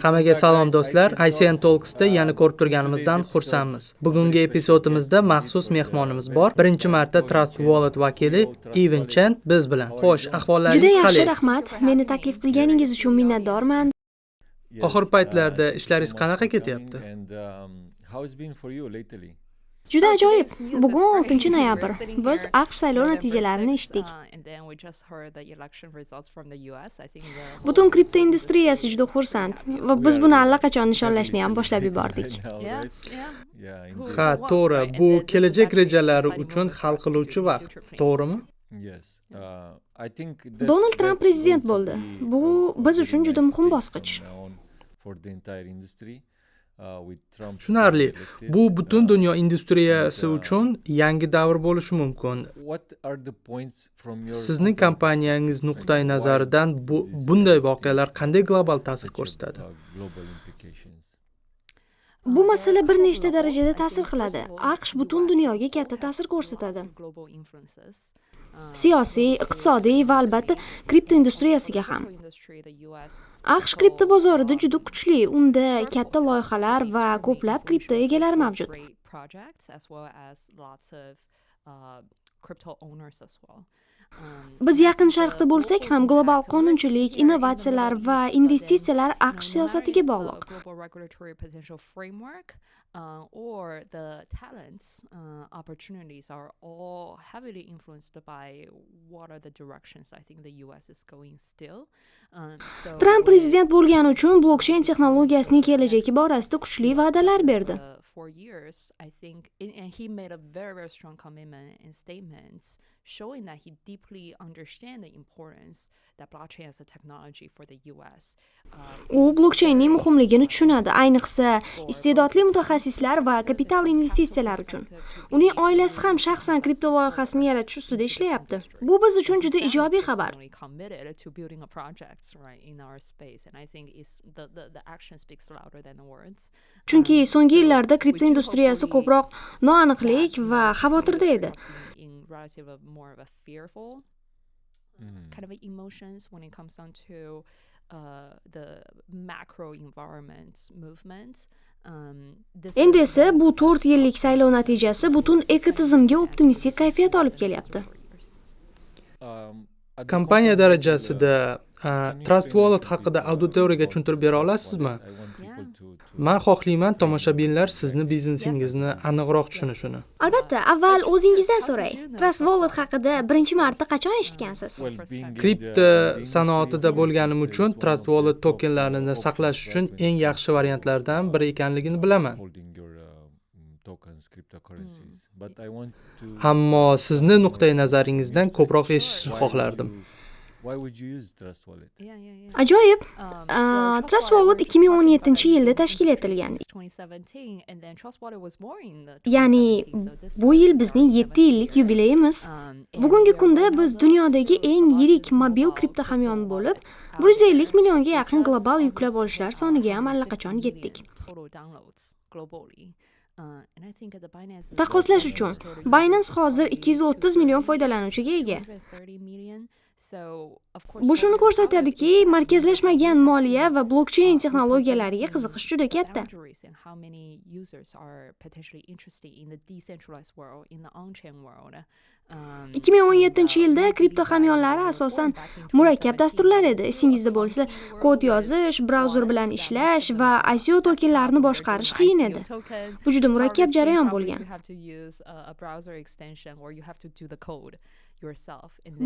Hammaga salom do'stlar. ICN Talks'da yana ko'rib turganimizdan xursandmiz. Bugungi epizodimizda maxsus mehmonimiz bor. Birinchi marta Trust Wallet vakili Evan Chen biz bilan. Xo'sh, ahvollaringiz Juda qalay? yaxshi, rahmat. Meni taklif qilganingiz uchun minnatdorman. Oxir paytlarda ishlaringiz qanaqa ketyapti? Juda ajoyib. Bugun 6-noyabr. Biz AQSh saylov natijalarini eshitdik. Butun kripto industriyasi juda xursand va biz buni allaqachon nishonlashni ham boshlab yubordik. Ha, to'g'ri. Bu kelajak rejalari uchun hal qiluvchi vaqt, to'g'rimi? Donald Tramp prezident bo'ldi. Bu biz uchun juda muhim bosqich. Tushunarli. Bu butun dunyo industriyasi uchun yangi davr bo'lishi mumkin. Sizning kompaniyangiz nuqtai nazaridan bunday voqealar qanday global ta'sir ko'rsatadi? Bu masala bir nechta darajada ta'sir qiladi. AQSh butun dunyoga katta ta'sir ko'rsatadi. Siyosiy, iqtisodiy va albatta kripto industriyasiga ham. AQSh kripto bozorida juda kuchli, unda katta loyihalar va ko'plab kripto egalari mavjud. Biz Yaqin Sharqda bo'lsak ham global qonunchilik, innovatsiyalar va investitsiyalar AQSh siyosatiga bog'liq. Or the talents, opportunities are all heavily influenced by what are the directions I think the US is going still. Trump prezident bo'lgani uchun blockchain texnologiyasining kelajagi borasida kuchli va'dalar berdi. For years, I think, and he made a very strong commitment and statements showing that he deeply understands the importance that blockchain as a technology for the US. U blockchainning muhimligini tushunadi, ayniqsa iste'dodli mutaxassislar va kapital investitsiyalar uchun. Uning oilasi ham shaxsan kripto loyihasini yaratish ustida ishlayapti. Bu biz uchun juda ijobiy xabar. Chunki so'nggi yillarda kripto industriyasi ko'proq noaniqlik va xavotirda edi. Kind of emotions when it comes down to the macro environment movement. Endi esa bu 4 yillik saylov natijasi butun ekotizimga optimistik kayfiyat olib kelyapti. Kompaniya darajasida Trust Wallet haqida auditoriyaga tushuntirib bera olasizmi? Men xohlayman tomoshabinlar sizni biznesingizni aniqroq tushunishini. Albatta, avval o'zingizdan so'ray. Trust Wallet haqida birinchi marta qachon eshitgansiz? Kripto sanoatida bo'lganim uchun Trust Wallet tokenlarini saqlash uchun eng yaxshi variantlardan biri ekanligini bilaman. Ammo sizni nuqtai nazaringizdan ko'proq eshitishni xohlardim. Ajoyib. Trust Wallet 2017-yilda tashkil etilgan. Ya'ni bu yil bizning 7 yillik yubileyimiz. Bugungi kunda biz dunyodagi eng yirik mobil kripto hamyon bo'lib, 150 millionga yaqin global yuklab olishlar soniga ham allaqachon yetdik. Taqqoslash uchun Binance hozir 230 million foydalanuvchiga ega. Bu shuni ko'rsatadiki, markazlashmagan moliya va blockchain texnologiyalariga qiziqish juda katta. 2017-yilda kripto hamyonlari asosan murakkab dasturlar edi. Esingizda bo'lsa, kod yozish, brauzer bilan ishlash va ICO tokenlarni boshqarish qiyin edi. Bu juda murakkab jarayon bo'lgan.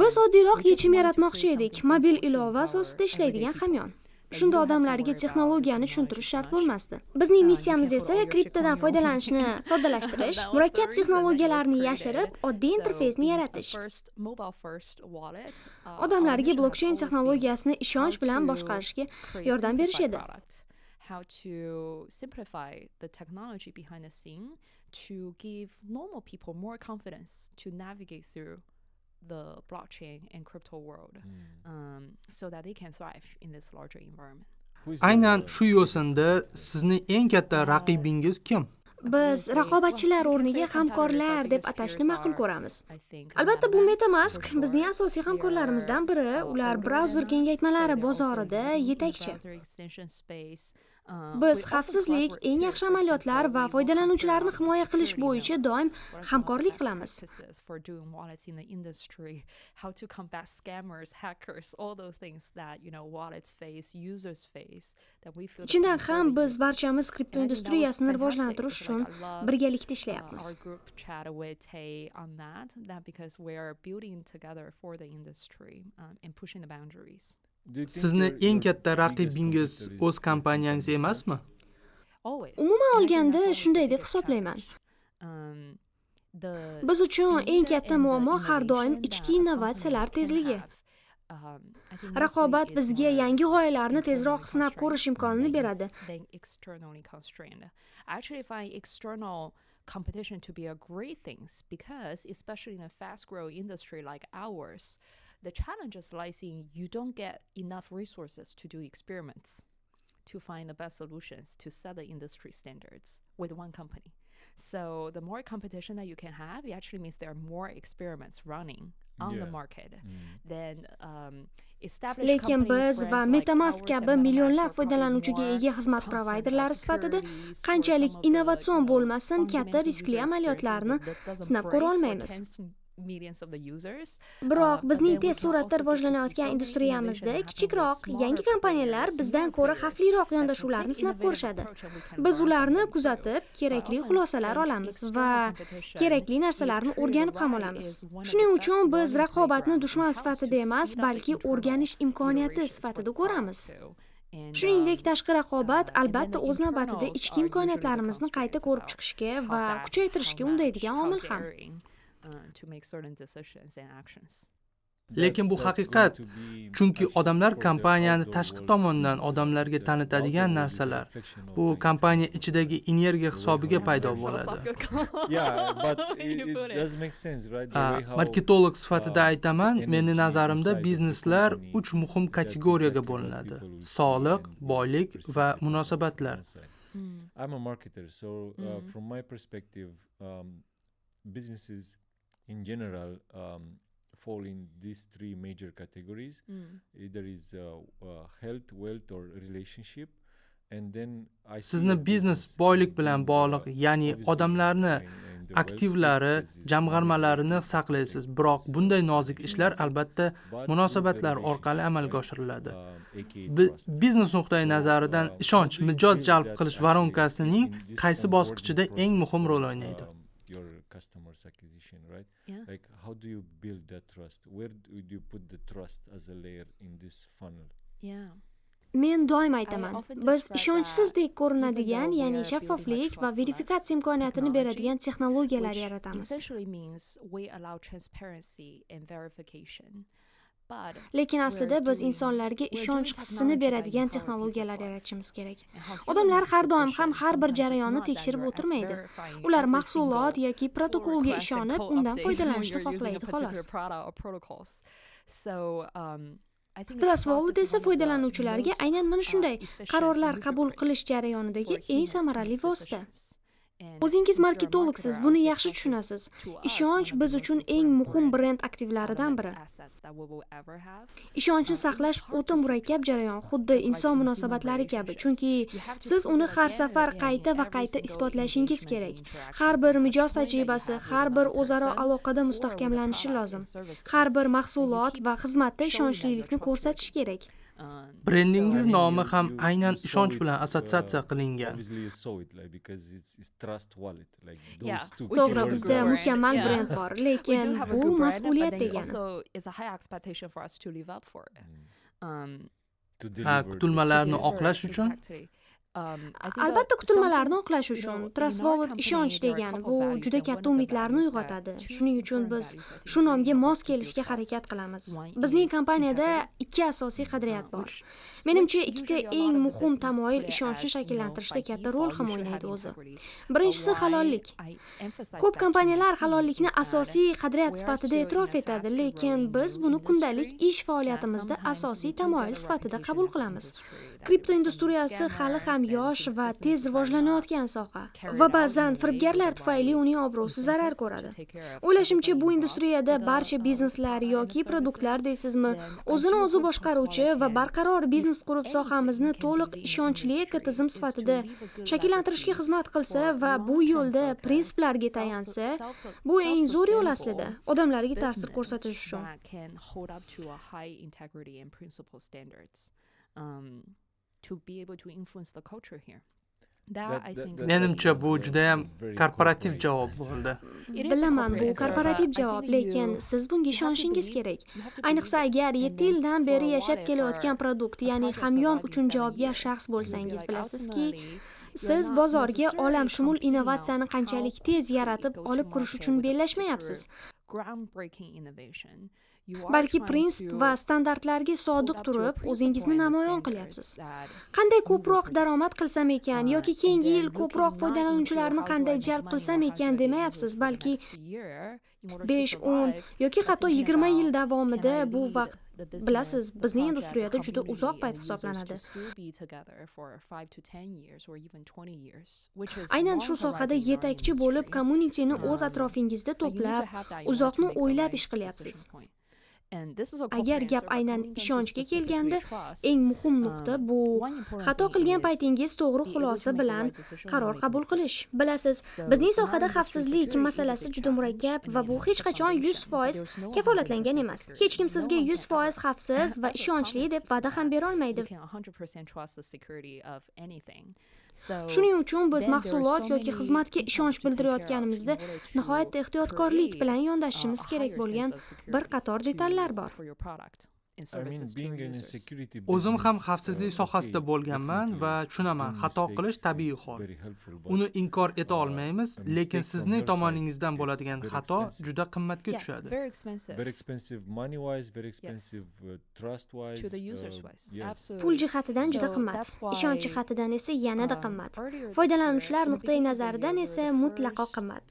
Biz oddiyroq yechim yaratmoqchi edik, mobil ilova asosida ishlaydigan hamyon. Shunda odamlarga texnologiyani tushuntirish shart bo'lmasdi. Bizning missiyamiz esa kriptodan foydalanishni soddalashtirish, murakkab texnologiyalarni yashirib, oddiy interfeysni yaratish. Odamlarga blockchain texnologiyasini ishonch bilan boshqarishga yordam berish edi. How to simplify the technology behind the scene to give normal people more confidence to navigate through the blockchain and crypto world, so that they can thrive in this larger environment. Aynan shu yo'sinda sizni eng katta raqibingiz kim? Biz raqobatchilar o'rniga hamkorlar deb atashni ma'qul ko'ramiz. Albatta, bu MetaMask bizning asosiy hamkorlarimizdan biri. Ular brauzer kengaytmalari bozorida yetakchi. Biz xavfsizlik, eng yaxshi amaliyotlar va foydalanuvchilarni himoya qilish bo'yicha doim hamkorlik qilamiz. Chindan ham biz barchamiz kripto industriyasini rivojlantirish uchun birgalikda ishlayapmiz. Sizni eng katta raqibingiz o'z kompaniyangiz emasmi? Umuman olganda shunday deb hisoblayman. Biz uchun eng katta muammo har doim ichki innovatsiyalar tezligi. Raqobat bizga yangi g'oyalarni tezroq sinab ko'rish imkonini beradi. Competition to be a great thing because especially in a fast growing industry like ours, the challenges lies in you don't get enough resources to do experiments, to find the best solutions to set the industry standards with one company. So the more competition that you can have, it actually means there are more experiments running on the market. Then Lekin biz va MetaMask kabi millionlab foydalanuvchiga ega xizmat provayderlari sifatida qanchalik innovatsion bo'lmasin, katta riskli amaliyotlarni sinab ko'ra olmaymiz. Biroq bizning tez suratda rivojlanayotgan industriyamizda kichikroq, yangi kompaniyalar bizdan ko'ra xavfliroq yondashuvlarni sinab ko'rishadi. Biz ularni kuzatib, kerakli xulosalar olamiz va kerakli narsalarni o'rganib ham olamiz. Shuning uchun biz raqobatni dushman sifatida emas, balki o'rganish imkoniyati sifatida ko'ramiz. Shuningdek, tashqi raqobat albatta o'z navbatida ichki imkoniyatlarimizni qayta ko'rib chiqishga va kuchaytirishga undaydigan omil ham. Lekin bu haqiqat, chunki odamlar kompaniyani tashqi tomondan odamlarga tanitadigan narsalar bu kompaniya ichidagi energiya hisobiga paydo bo'ladi. Marketolog sifatida aytaman, mening nazarimda bizneslar 3 muhim kategoriyaga bo'linadi: sog'liq, boylik va munosabatlar. I'm a marketer, so from my perspective, businesses in general fall in these 3 major categories. Either is health, wealth or relationship. And then I Sizni biznes boylik bilan bog'liq, ya'ni odamlarni aktivlari, jamg'armalarini saqlaysiz. Biroq bunday nozik ishlar albatta munosabatlar orqali amalga oshiriladi. Biznes nuqtai nazaridan ishonch, mijoz jalb qilish varonkasining qaysi bosqichida eng muhim rol o'ynaydi? your customers acquisition, right? Like how do you build that trust? Where do you put the trust as a layer in this funnel? Men doim aytaman, biz ishonchsizdek ko'rinadigan, ya'ni shaffoflik va verifikatsiya imkoniyatini beradigan texnologiyalar yaratamiz. Lekin aslida biz insonlarga ishonch hissini beradigan texnologiyalar yaratishimiz kerak. Odamlar har doim ham har bir jarayonni tekshirib o'tirmaydi. Ular mahsulot yoki protokolga ishonib, undan foydalanishni xohlaydi xolos. Trust Wallet esa foydalanuvchilarga aynan mana shunday qarorlar qabul qilish jarayonidagi eng samarali vosita. O'zingiz marketologsiz, buni yaxshi tushunasiz. Ishonch biz uchun eng muhim brend aktivlaridan biri. Ishonchni saqlash o'ta murakkab jarayon, xuddi inson munosabatlari kabi, chunki siz uni har safar qayta va qayta isbotlashingiz kerak. Har bir mijoz tajribasi, har bir o'zaro aloqada mustahkamlanishi lozim. Har bir mahsulot va xizmatda ishonchlilikni ko'rsatish kerak. Brendingiz nomi ham aynan ishonch bilan assotsiatsiya qilingan. To'g'ri, bizda mukammal brend bor, lekin bu mas'uliyat degani. Kutilmalarni oqlash uchun Albatta, kutilmalarni oqlash uchun Trust Wallet ishonch degani bu juda katta umidlarni uyg'otadi. Shuning uchun biz shu nomga mos kelishga harakat qilamiz. Bizning kompaniyada 2 asosiy qadriyat bor. Menimcha, ikkita eng muhim tamoyil ishonchni shakllantirishda katta rol ham o'ynaydi o'zi. Birinchisi halollik. Ko'p kompaniyalar halollikni asosiy qadriyat sifatida e'tirof etadi, lekin biz buni kundalik ish faoliyatimizda asosiy tamoyil sifatida qabul qilamiz. Kripto industriyasi hali ham ham yosh va tez rivojlanayotgan soha va ba'zan firibgarlar tufayli uning obro'si zarar ko'radi. O'ylashimcha, bu industriyada barcha bizneslar yoki produktlar deysizmi, o'zini o'zi boshqaruvchi va barqaror biznes qurib sohamizni to'liq ishonchli ekotizim sifatida shakllantirishga xizmat qilsa va bu yo'lda prinsiplarga tayansa, bu eng zo'r yo'l aslida odamlarga ta'sir ko'rsatish uchun. can hold up to a high integrity and principle standards to be able to influence the culture here. That I think Menimcha bu juda ham korporativ javob bo'ldi. Bilaman, bu korporativ javob, lekin siz bunga ishonishingiz kerak. Ayniqsa agar 7 yildan beri yashab kelayotgan produkt, ya'ni hamyon uchun javobgar shaxs bo'lsangiz, bilasizki, siz bozorga olamshumul innovatsiyani qanchalik tez yaratib olib kirish uchun bellashmayapsiz. groundbreaking innovation. Balki prinsip va standartlarga sodiq turib, o'zingizni namoyon qilyapsiz. Qanday ko'proq daromad qilsam ekan yoki keyingi yil ko'proq foydalanuvchilarni qanday jalb qilsam ekan demayapsiz, balki 5, 10 yoki hatto 20 yil davomida bu vaqt, bilasiz, bizning industriyada juda uzoq payt hisoblanadi. Aynan shu sohada yetakchi bo'lib, communityni o'z atrofingizda to'plab, uzoqni o'ylab ish qilyapsiz. Agar gap aynan ishonchga kelganda, eng muhim nuqta bu xato qilgan paytingiz to'g'ri xulosa bilan qaror qabul qilish. Bilasiz, bizning sohada xavfsizlik masalasi juda murakkab va bu hech qachon 100% kafolatlangan emas. Hech kim sizga 100% xavfsiz va ishonchli deb va'da ham bera olmaydi. Shuning uchun biz mahsulot yoki xizmatga ishonch bildirayotganimizda nihoyatda ehtiyotkorlik bilan yondashishimiz kerak bo'lgan bir qator detallar bor. O'zim ham xavfsizlik sohasida bo'lganman va tushunaman, xato qilish tabiiy hol. Uni inkor eta olmaymiz, lekin sizning tomoningizdan bo'ladigan xato juda qimmatga tushadi. Very expensive money wise, very expensive trust wise. Pul jihatidan juda qimmat, ishonch jihatidan esa yanada qimmat. Foydalanuvchilar nuqtai nazaridan esa mutlaqo qimmat.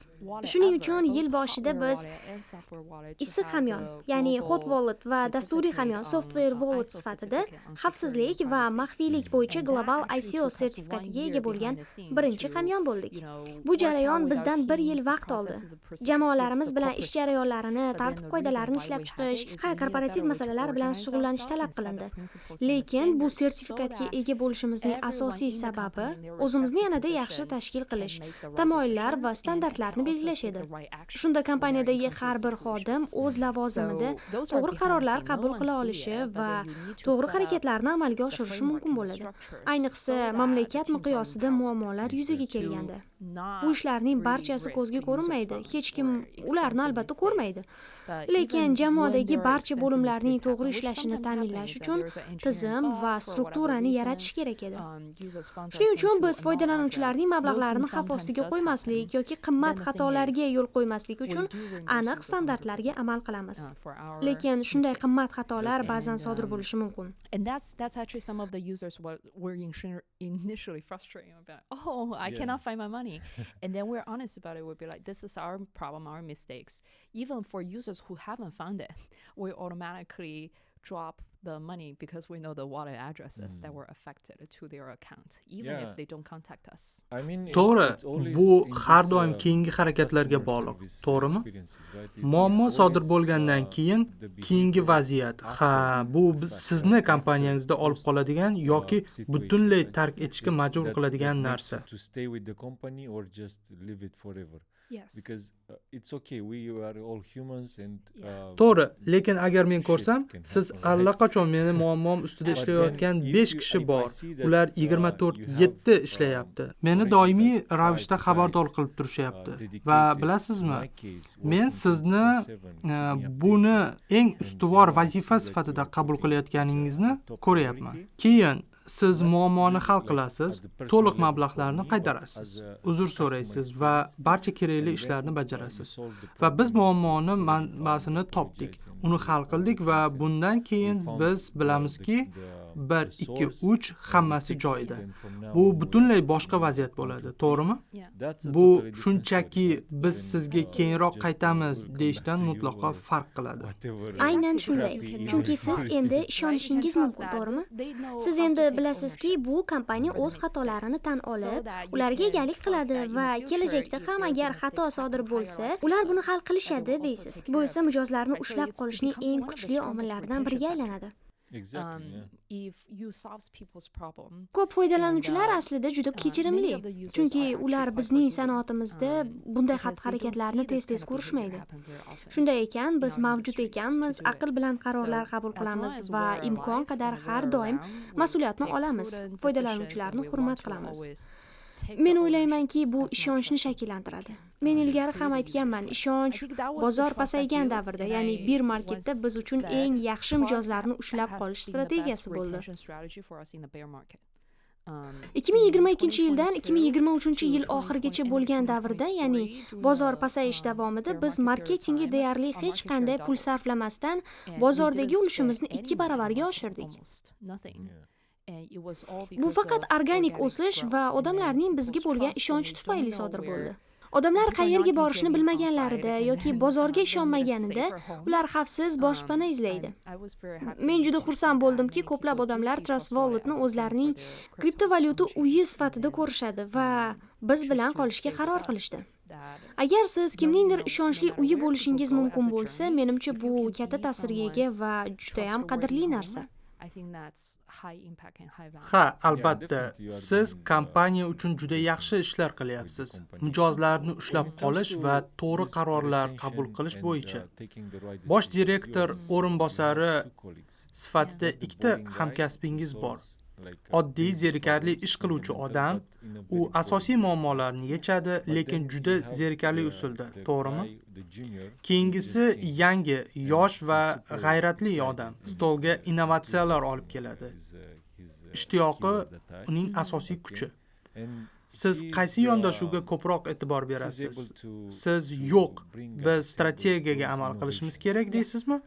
Shuning uchun yil boshida biz issiq hamyon, ya'ni hot wallet va dasturiy hamyon, software wallet sifatida xavfsizlik va maxfiylik bo'yicha global ICO sertifikatiga ega bo'lgan birinchi hamyon bo'ldik. Bu jarayon bizdan 1 yil vaqt oldi. Jamoalarimiz bilan ish jarayonlarini, tartib-qoidalarini ishlab chiqish, korporativ masalalar bilan shug'ullanish talab qilindi. Lekin bu sertifikatga ega bo'lishimizning asosiy sababi o'zimizni yanada yaxshi tashkil qilish, tamoyillar va standartlarni belgilash edi. Shunda kompaniyadagi har bir xodim o'z lavozimida to'g'ri qarorlar qabul qila olishi va to'g'ri harakatlarni amalga oshirishi mumkin bo'ladi. Ayniqsa, mamlakat miqyosida muammolar yuzaga kelganda. Bu ishlarning barchasi ko'zga ko'rinmaydi. Hech kim ularni albatta ko'rmaydi. Lekin jamoadagi barcha bo'limlarning to'g'ri ishlashini ta'minlash uchun tizim va strukturani yaratish kerak edi. Shuning uchun biz foydalanuvchilarning mablag'larini xavf ostiga qo'ymaslik yoki qimmat xatolarga yo'l qo'ymaslik uchun aniq standartlarga amal qilamiz. Lekin shunday qimmat xatolar ba'zan sodir bo'lishi mumkin. And that's actually some of the users were initially frustrating about, oh, I cannot find my money. And then we're honest about it. We'll be like, this is our problem, our mistakes. Even for users who haven't found it, we automatically drop the money because we know the wallet addresses that were affected to their account, even if they don't contact us. To'g'ri, bu har doim keyingi harakatlarga bog'liq, to'g'rimi? Muammo sodir bo'lgandan keyin keyingi vaziyat, bu sizni kompaniyangizda olib qoladigan yoki butunlay tark etishga majbur qiladigan narsa. Yes. Because it's okay, we are all humans and To'g'ri, lekin agar men ko'rsam, siz allaqachon meni muammom ustida ishlayotgan 5 kishi bor. Ular 24/7 ishlayapti. Meni doimiy ravishda xabardor qilib turishyapti. Va bilasizmi, men sizni buni eng ustuvor vazifa sifatida qabul qilayotganingizni ko'ryapman. Keyin siz muammoni hal qilasiz, to'liq mablag'larni qaytarasiz, uzr so'raysiz va barcha kerakli ishlarni bajarasiz. Va biz muammoni manbasini topdik, uni hal qildik va bundan keyin biz bilamizki, 1, 2, 3 hammasi joyida. Bu butunlay boshqa vaziyat bo'ladi, to'g'rimi? Bu shunchaki biz sizga keyinroq qaytamiz deyishdan mutlaqo farq qiladi. Aynan shunday. Chunki siz endi ishonishingiz mumkin, to'g'rimi? Siz endi bilasizki, bu kompaniya o'z xatolarini tan olib, ularga egalik qiladi va kelajakda ham agar xato sodir bo'lsa, ular buni hal qilishadi deysiz. Bu esa mijozlarni ushlab qolishning eng kuchli omillaridan biriga aylanadi. If you solve people's problem, Ko'p foydalanuvchilar aslida juda kechirimli, chunki ular bizning sanoatimizda bunday xatti-harakatlarni tez-tez ko'rishmaydi. Shunday ekan, biz mavjud ekanmiz, aql bilan qarorlar qabul qilamiz va imkon qadar har doim mas'uliyatni olamiz, foydalanuvchilarni hurmat qilamiz. Men o'ylaymanki, bu ishonchni shakllantiradi. Men ilgari ham aytganman, ishonch bozor pasaygan davrda, ya'ni bir marketda biz uchun eng yaxshi mijozlarni ushlab qolish strategiyasi bo'ldi. 2022-yildan 2023-yil oxirigacha bo'lgan davrda, ya'ni bozor pasayish davomida biz marketingga deyarli hech qanday pul sarflamasdan bozordagi ulushimizni 2 baravarga oshirdik. Bu faqat organik o'sish va odamlarning bizga bo'lgan ishonchi tufayli sodir bo'ldi. Odamlar qayerga borishni bilmaganlarida yoki bozorga ishonmaganida ular xavfsiz boshpana izlaydi. Men juda xursand bo'ldimki, ko'plab odamlar Trust Wallet'ni o'zlarining kriptovalyuta uyi sifatida ko'rishadi va biz bilan qolishga qaror qilishdi. Agar siz kimningdir ishonchli uyi bo'lishingiz mumkin bo'lsa, menimcha bu katta ta'sirga ega va juda ham qadrli narsa. Ha, albatta, siz kompaniya uchun juda yaxshi ishlar qilyapsiz. Mijozlarni ushlab qolish va to'g'ri qarorlar qabul qilish bo'yicha. Bosh direktor o'rinbosari sifatida 2 hamkasbingiz bor. Oddiy, zerikarli ish qiluvchi odam, u asosiy muammolarni yechadi, lekin juda zerikarli usulda, to'g'rimi? Keyingisi yangi, yosh va g'ayratli odam, stolga innovatsiyalar olib keladi. Ishtiyoqi uning asosiy kuchi. Siz qaysi yondashuvga ko'proq e'tibor berasiz? Siz yo'q, biz strategiyaga amal qilishimiz kerak deysizmi?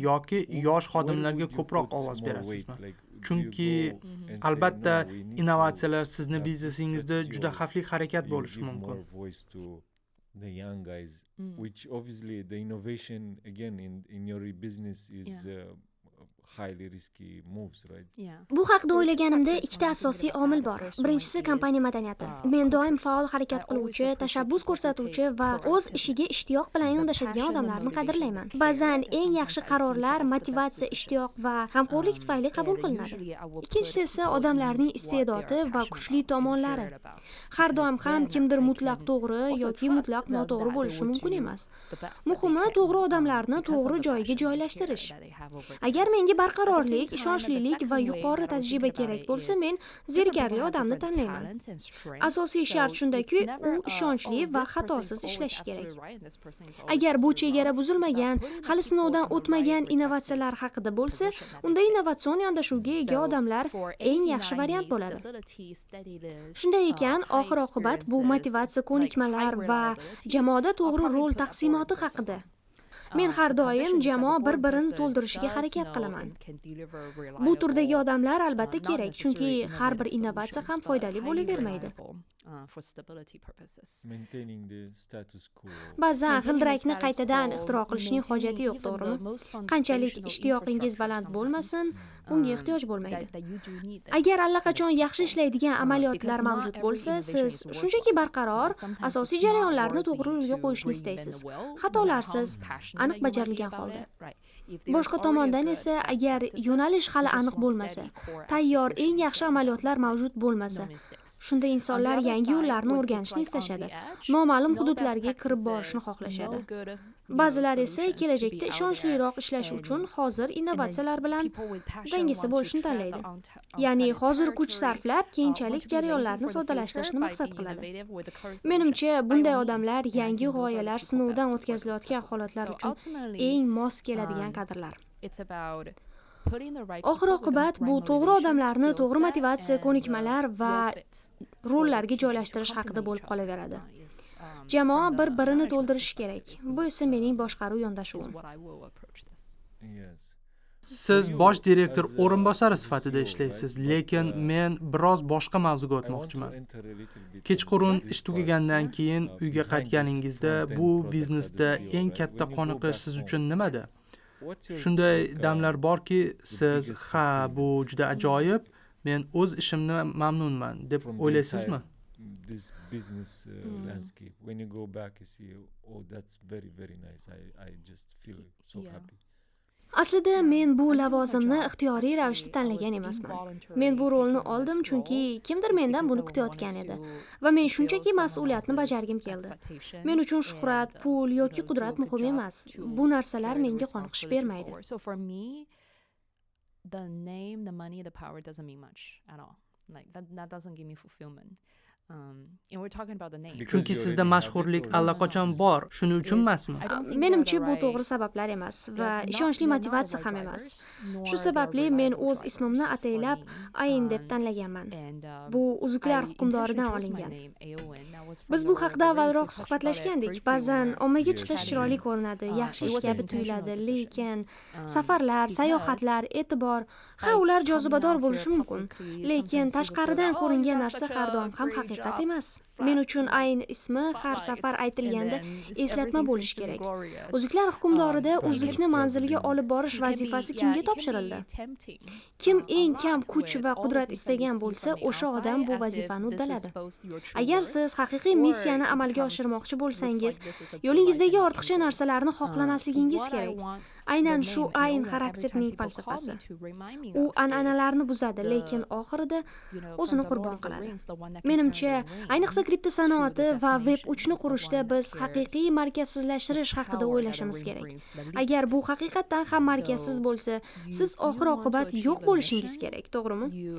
Yoki yosh xodimlarga ko'proq ovoz berasizmi? Chunki albatta innovatsiyalar sizni biznesingizda juda xavfli harakat bo'lishi mumkin. The young guys, which obviously the innovation again in your business is highly risky moves, right? Bu haqda o'ylaganimda 2 asosiy omil bor. Birinchisi kompaniya madaniyati. Men doim faol harakat qiluvchi, tashabbus ko'rsatuvchi va o'z ishiga ishtiyoq bilan yondashadigan odamlarni qadrlayman. Ba'zan eng yaxshi qarorlar motivatsiya, ishtiyoq va g'amxo'rlik tufayli qabul qilinadi. Ikkinchisi esa odamlarning iste'dodi va kuchli tomonlari. Har doim ham kimdir mutlaq to'g'ri yoki mutlaq noto'g'ri bo'lishi mumkin emas. Muhimi to'g'ri odamlarni to'g'ri joyga joylashtirish. Agar menga barqarorlik, ishonchlilik va yuqori tajriba kerak bo'lsa, men zerikarli odamni tanlayman. Asosiy shart shundaki, u ishonchli va xatosiz ishlashi kerak. Agar bu chegara buzilmagan, hali sinovdan o'tmagan innovatsiyalar haqida bo'lsa, unda innovatsion yondashuvga ega odamlar eng yaxshi variant bo'ladi. Shunday ekan, oxir-oqibat bu motivatsiya ko'nikmalar va jamoada to'g'ri rol taqsimoti haqida. Men har doim jamoa bir-birini to'ldirishiga harakat qilaman. Bu turdagi odamlar albatta kerak, chunki har bir innovatsiya ham foydali bo'lavermaydi. Ba'zan g'ildirakni qaytadan ixtiro qilishning hojati yo'q, to'g'rimi? Qanchalik ishtiyoqingiz baland bo'lmasin, bunga ehtiyoj bo'lmaydi. Agar allaqachon yaxshi ishlaydigan amaliyotlar mavjud bo'lsa, siz shunchaki barqaror, asosiy jarayonlarni to'g'ri yo'lga qo'yishni istaysiz. Xatolarsiz, aniq bajarilgan holda. Boshqa tomondan esa, agar yo'nalish hali aniq bo'lmasa, tayyor eng yaxshi amaliyotlar mavjud bo'lmasa, shunda insonlar yangi yo'llarni o'rganishni istashadi, noma'lum hududlarga kirib borishni xohlashadi. Ba'zilar esa kelajakda ishonchliroq ishlash uchun hozir innovatsiyalar bilan dangasa bo'lishni tanlaydi. Ya'ni hozir kuch sarflab, keyinchalik jarayonlarni soddalashtirishni maqsad qiladi. Menimcha, bunday odamlar yangi g'oyalar sinovdan o'tkazilayotgan holatlar uchun eng mos keladigan kadrlar. Oxir-oqibat bu to'g'ri odamlarni to'g'ri motivatsiya, ko'nikmalar va rollarga joylashtirish haqida bo'lib qolaveradi. Jamoa bir-birini to'ldirishi kerak. Bu esa mening boshqaruv yondashuvim. Siz you bosh direktor as, o'rinbosari as a sifatida CEO, ishlaysiz, right? lekin But, men biroz boshqa mavzuga I want to o'tmoqchiman. enter a little bit Kechqurun on this ish part, tugagandan keyin uyga behind this qaytganingizda front-end bu product as a biznesda CEO, eng right? katta When you go qoniqish back siz home, uchun nimada? what's your Shunday like, damlar borki, siz biggest ha bu fulfillment juda ajoyib, men o'z ishimni mamnunman deb from the o'ylaysizmi? entire this business landscape? When you go back, you see, oh, that's very, very nice. I just feel so Yeah. happy. Aslida men bu lavozimni ixtiyoriy ravishda tanlagan emasman. Men bu rolni oldim chunki kimdir mendan buni kutayotgan edi va men shunchaki mas'uliyatni bajargim keldi. Men uchun shuhrat, pul yoki qudrat muhim emas. Bu narsalar menga qoniqish bermaydi. So for me, the name, the money, the power doesn't mean much at all. Like that doesn't give me fulfillment. And we're talking about the name. Because Chunki you sizda already have mashhurlik it, or allaqachon is- bor, shuning uchunmasmi? I don't think Menimcha they're bu the to'g'ri right- sabablar emas va they're not- ishonchli they're not motivatsiya the ham right emas. drivers, nor Shu they're sababli men reliable o'z ismimni drivers for ataylab me. Ayn deb tanlaganman. And, Bu uzuklar I hukmdoridan intentionally chose my olingan. name, Aowen. That was from Biz the bu Lord of haqida the Rings. We avvalroq touched about it suhbatlashgandik. briefly Ba'zan when ommaga Yes, chiqish yes. chiroyli ko'rinadi, yaxshi it was ish an kabi tuyuladi, intentional lekin decision. safarlar, Because sayohatlar, e'tibor, ha like ular coming jozibador out bo'lishi here mumkin, publicly, lekin sometimes people tashqaridan feel, "Oh, ko'ringan you got narsa such har a doim ham great haqiqat job, emas. flat, Men uchun you know, Ayn ismi har safar spotlights, aytilganda and then eslatma everything bo'lishi seems to be kerak. glorious." Uzuklar hukmdorida But uzukni it's manzilga traveling. olib borish It can be- vazifasi yeah, kimga it can be topshirildi? tempting, Kim a eng lot kam kuch with va all the qudrat things that you istagan see bo'lsa, from the o'sha odam outside bu as if vazifani this is uddaladi. supposed to be your true Agar worth, siz haqiqiy or missiyani it amalga becomes- oshirmoqchi looks bo'lsangiz, like this is a good yo'lingizdagi life and ortiqcha you can go. narsalarni xohlamasligingiz What I kerak. want Aynan the shu name Ayn Aowen, every xarakterining time people call me falsafasi. to remind me U of is an'analarni buzadi, the, lekin oxirida you know, o'zini from the Lord qurbon of the qiladi. Rings, the one that can Menimcha, turn the ring ayniqsa kripto to sanoati the va Web destination 3 ni is the qurishda one that biz carries haqiqiy markazsizlashtirish the haqida power that o'ylashimiz the ring kerak. brings the Agar least. bu haqiqatdan ham markazsiz So, bo'lsa, you- siz if you oxir want to oqibat achieve yo'q a bo'lishingiz mission, kerak, to'g'rimi? you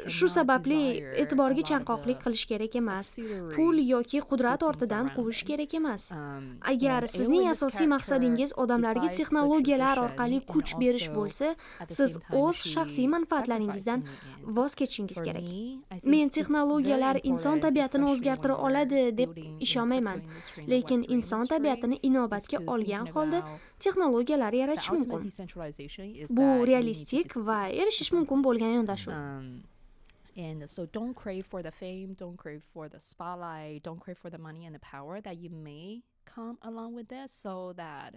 Shu cannot sababli desire e'tiborga a lot of chanqoqlik the qilish kerak emas. auxiliary Pul yoki qudrat good things ortidan around quvish them. kerak emas. Um, Agar and sizning Aowen, this asosiy maqsadingiz character odamlarga defies the texnologiyalar tradition orqali and kuch berish also bo'lsa, at the siz same time o'z she shaxsiy manfaatlaringizdan sacrificed in the end. voz kechishingiz For kerak. me, I think Men it's texnologiyalar very inson important, tabiatini especially o'zgartira when we're oladi deb building in the ishonmayman. crypto industry and the Lekin Web3 inson industry, tabiatini is inobatga to olgan thinking holda about texnologiyalar the yaratish ultimate mumkin. decentralization is Bu that you need to realistik va distribute erishish the mumkin bo'lgan yondashuv. And so don't crave for the fame, don't crave for the spotlight, don't crave for the money and the power that you may come along with this so that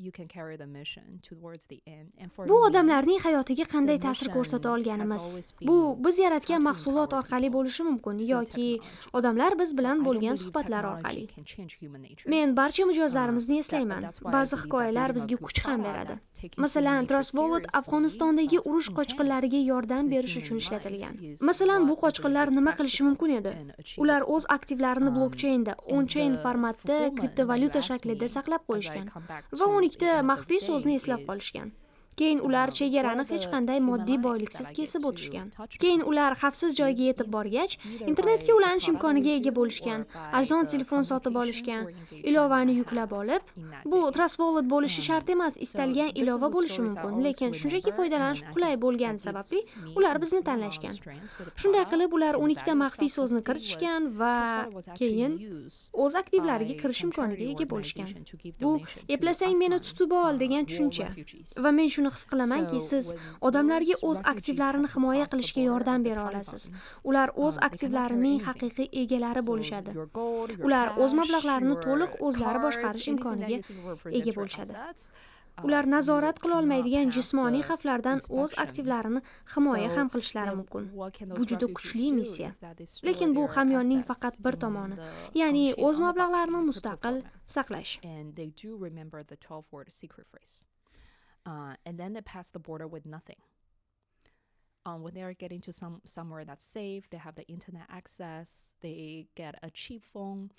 you can carry the mission towards the end. And for Bu me, odamlarning hayotiga qanday the ta'sir mission ko'rsata has olganimiz. always Bu been biz yaratgan how to mahsulot empower orqali people bo'lishi mumkin through yoki technology. odamlar biz So bilan I don't bo'lgan believe suhbatlar technology orqali. can change human nature. Men barcha mijozlarimizni That- eslayman. that's why I Ba'zi believe that hikoyalar building a bizga good kuch ham product beradi. that taking Masalan, human nature Trust Wallet seriously, Afg'onistondagi urush enhance qochqinlariga yordam the berish human uchun life ishlatilgan. is Masalan, bu what I qochqinlar believe is nima qilishi practical mumkin edi? and Ular achievable. o'z aktivlarini blokcheynda, And on-chain the formatda fulfillment kriptovalyuta that you asked shaklida me saqlab as I qo'yishgan come back va to the 12 ta end of the maxfiy so'zni day eslab is, qolishgan. Keyin ular chegarani what are hech the qanday human moddiy lives boyliksiz that I get kesib to o'tishgan. touch Keyin upon? ular xavfsiz joyga yetib borgach, internetga ulanish imkoniga ega bo'lishgan, arzon telefon sotib olishgan, ilovani yuklab olib, bu Trust Wallet bo'lishi shart emas, istalgan ilova bo'lishi mumkin, lekin shunchaki foydalanish qulay bo'lgani sababli ular bizni tanlashgan. Shunday qilib ular 12 ta maxfiy so'zni kiritishgan va keyin o'z aktivlariga kirish imkoniga ega bo'lishgan. Bu eplasang meni tutib ol degan tushuncha. Va men shuni his qilamanki, siz odamlarga o'z aktivlarini himoya qilishga yordam bera olasiz. Ular o'z aktivlarining haqiqiy egalari bo'lishadi. Ular o'z mablag'larini to'liq o'zlari boshqarish imkoniga ega bo'lishadi. Ular nazorat qila olmaydigan jismoniy xavflardan o'z aktivlarini himoya ham qilishlari mumkin. Bu juda kuchli missiya. Lekin bu hamyonning faqat bir tomoni, ya'ni o'z mablag'larini mustaqil saqlash. And they do remember the 12-word secret phrase. And then they pass the border with nothing. When they are getting to somewhere that's safe, they have the internet access, they get a cheap phone,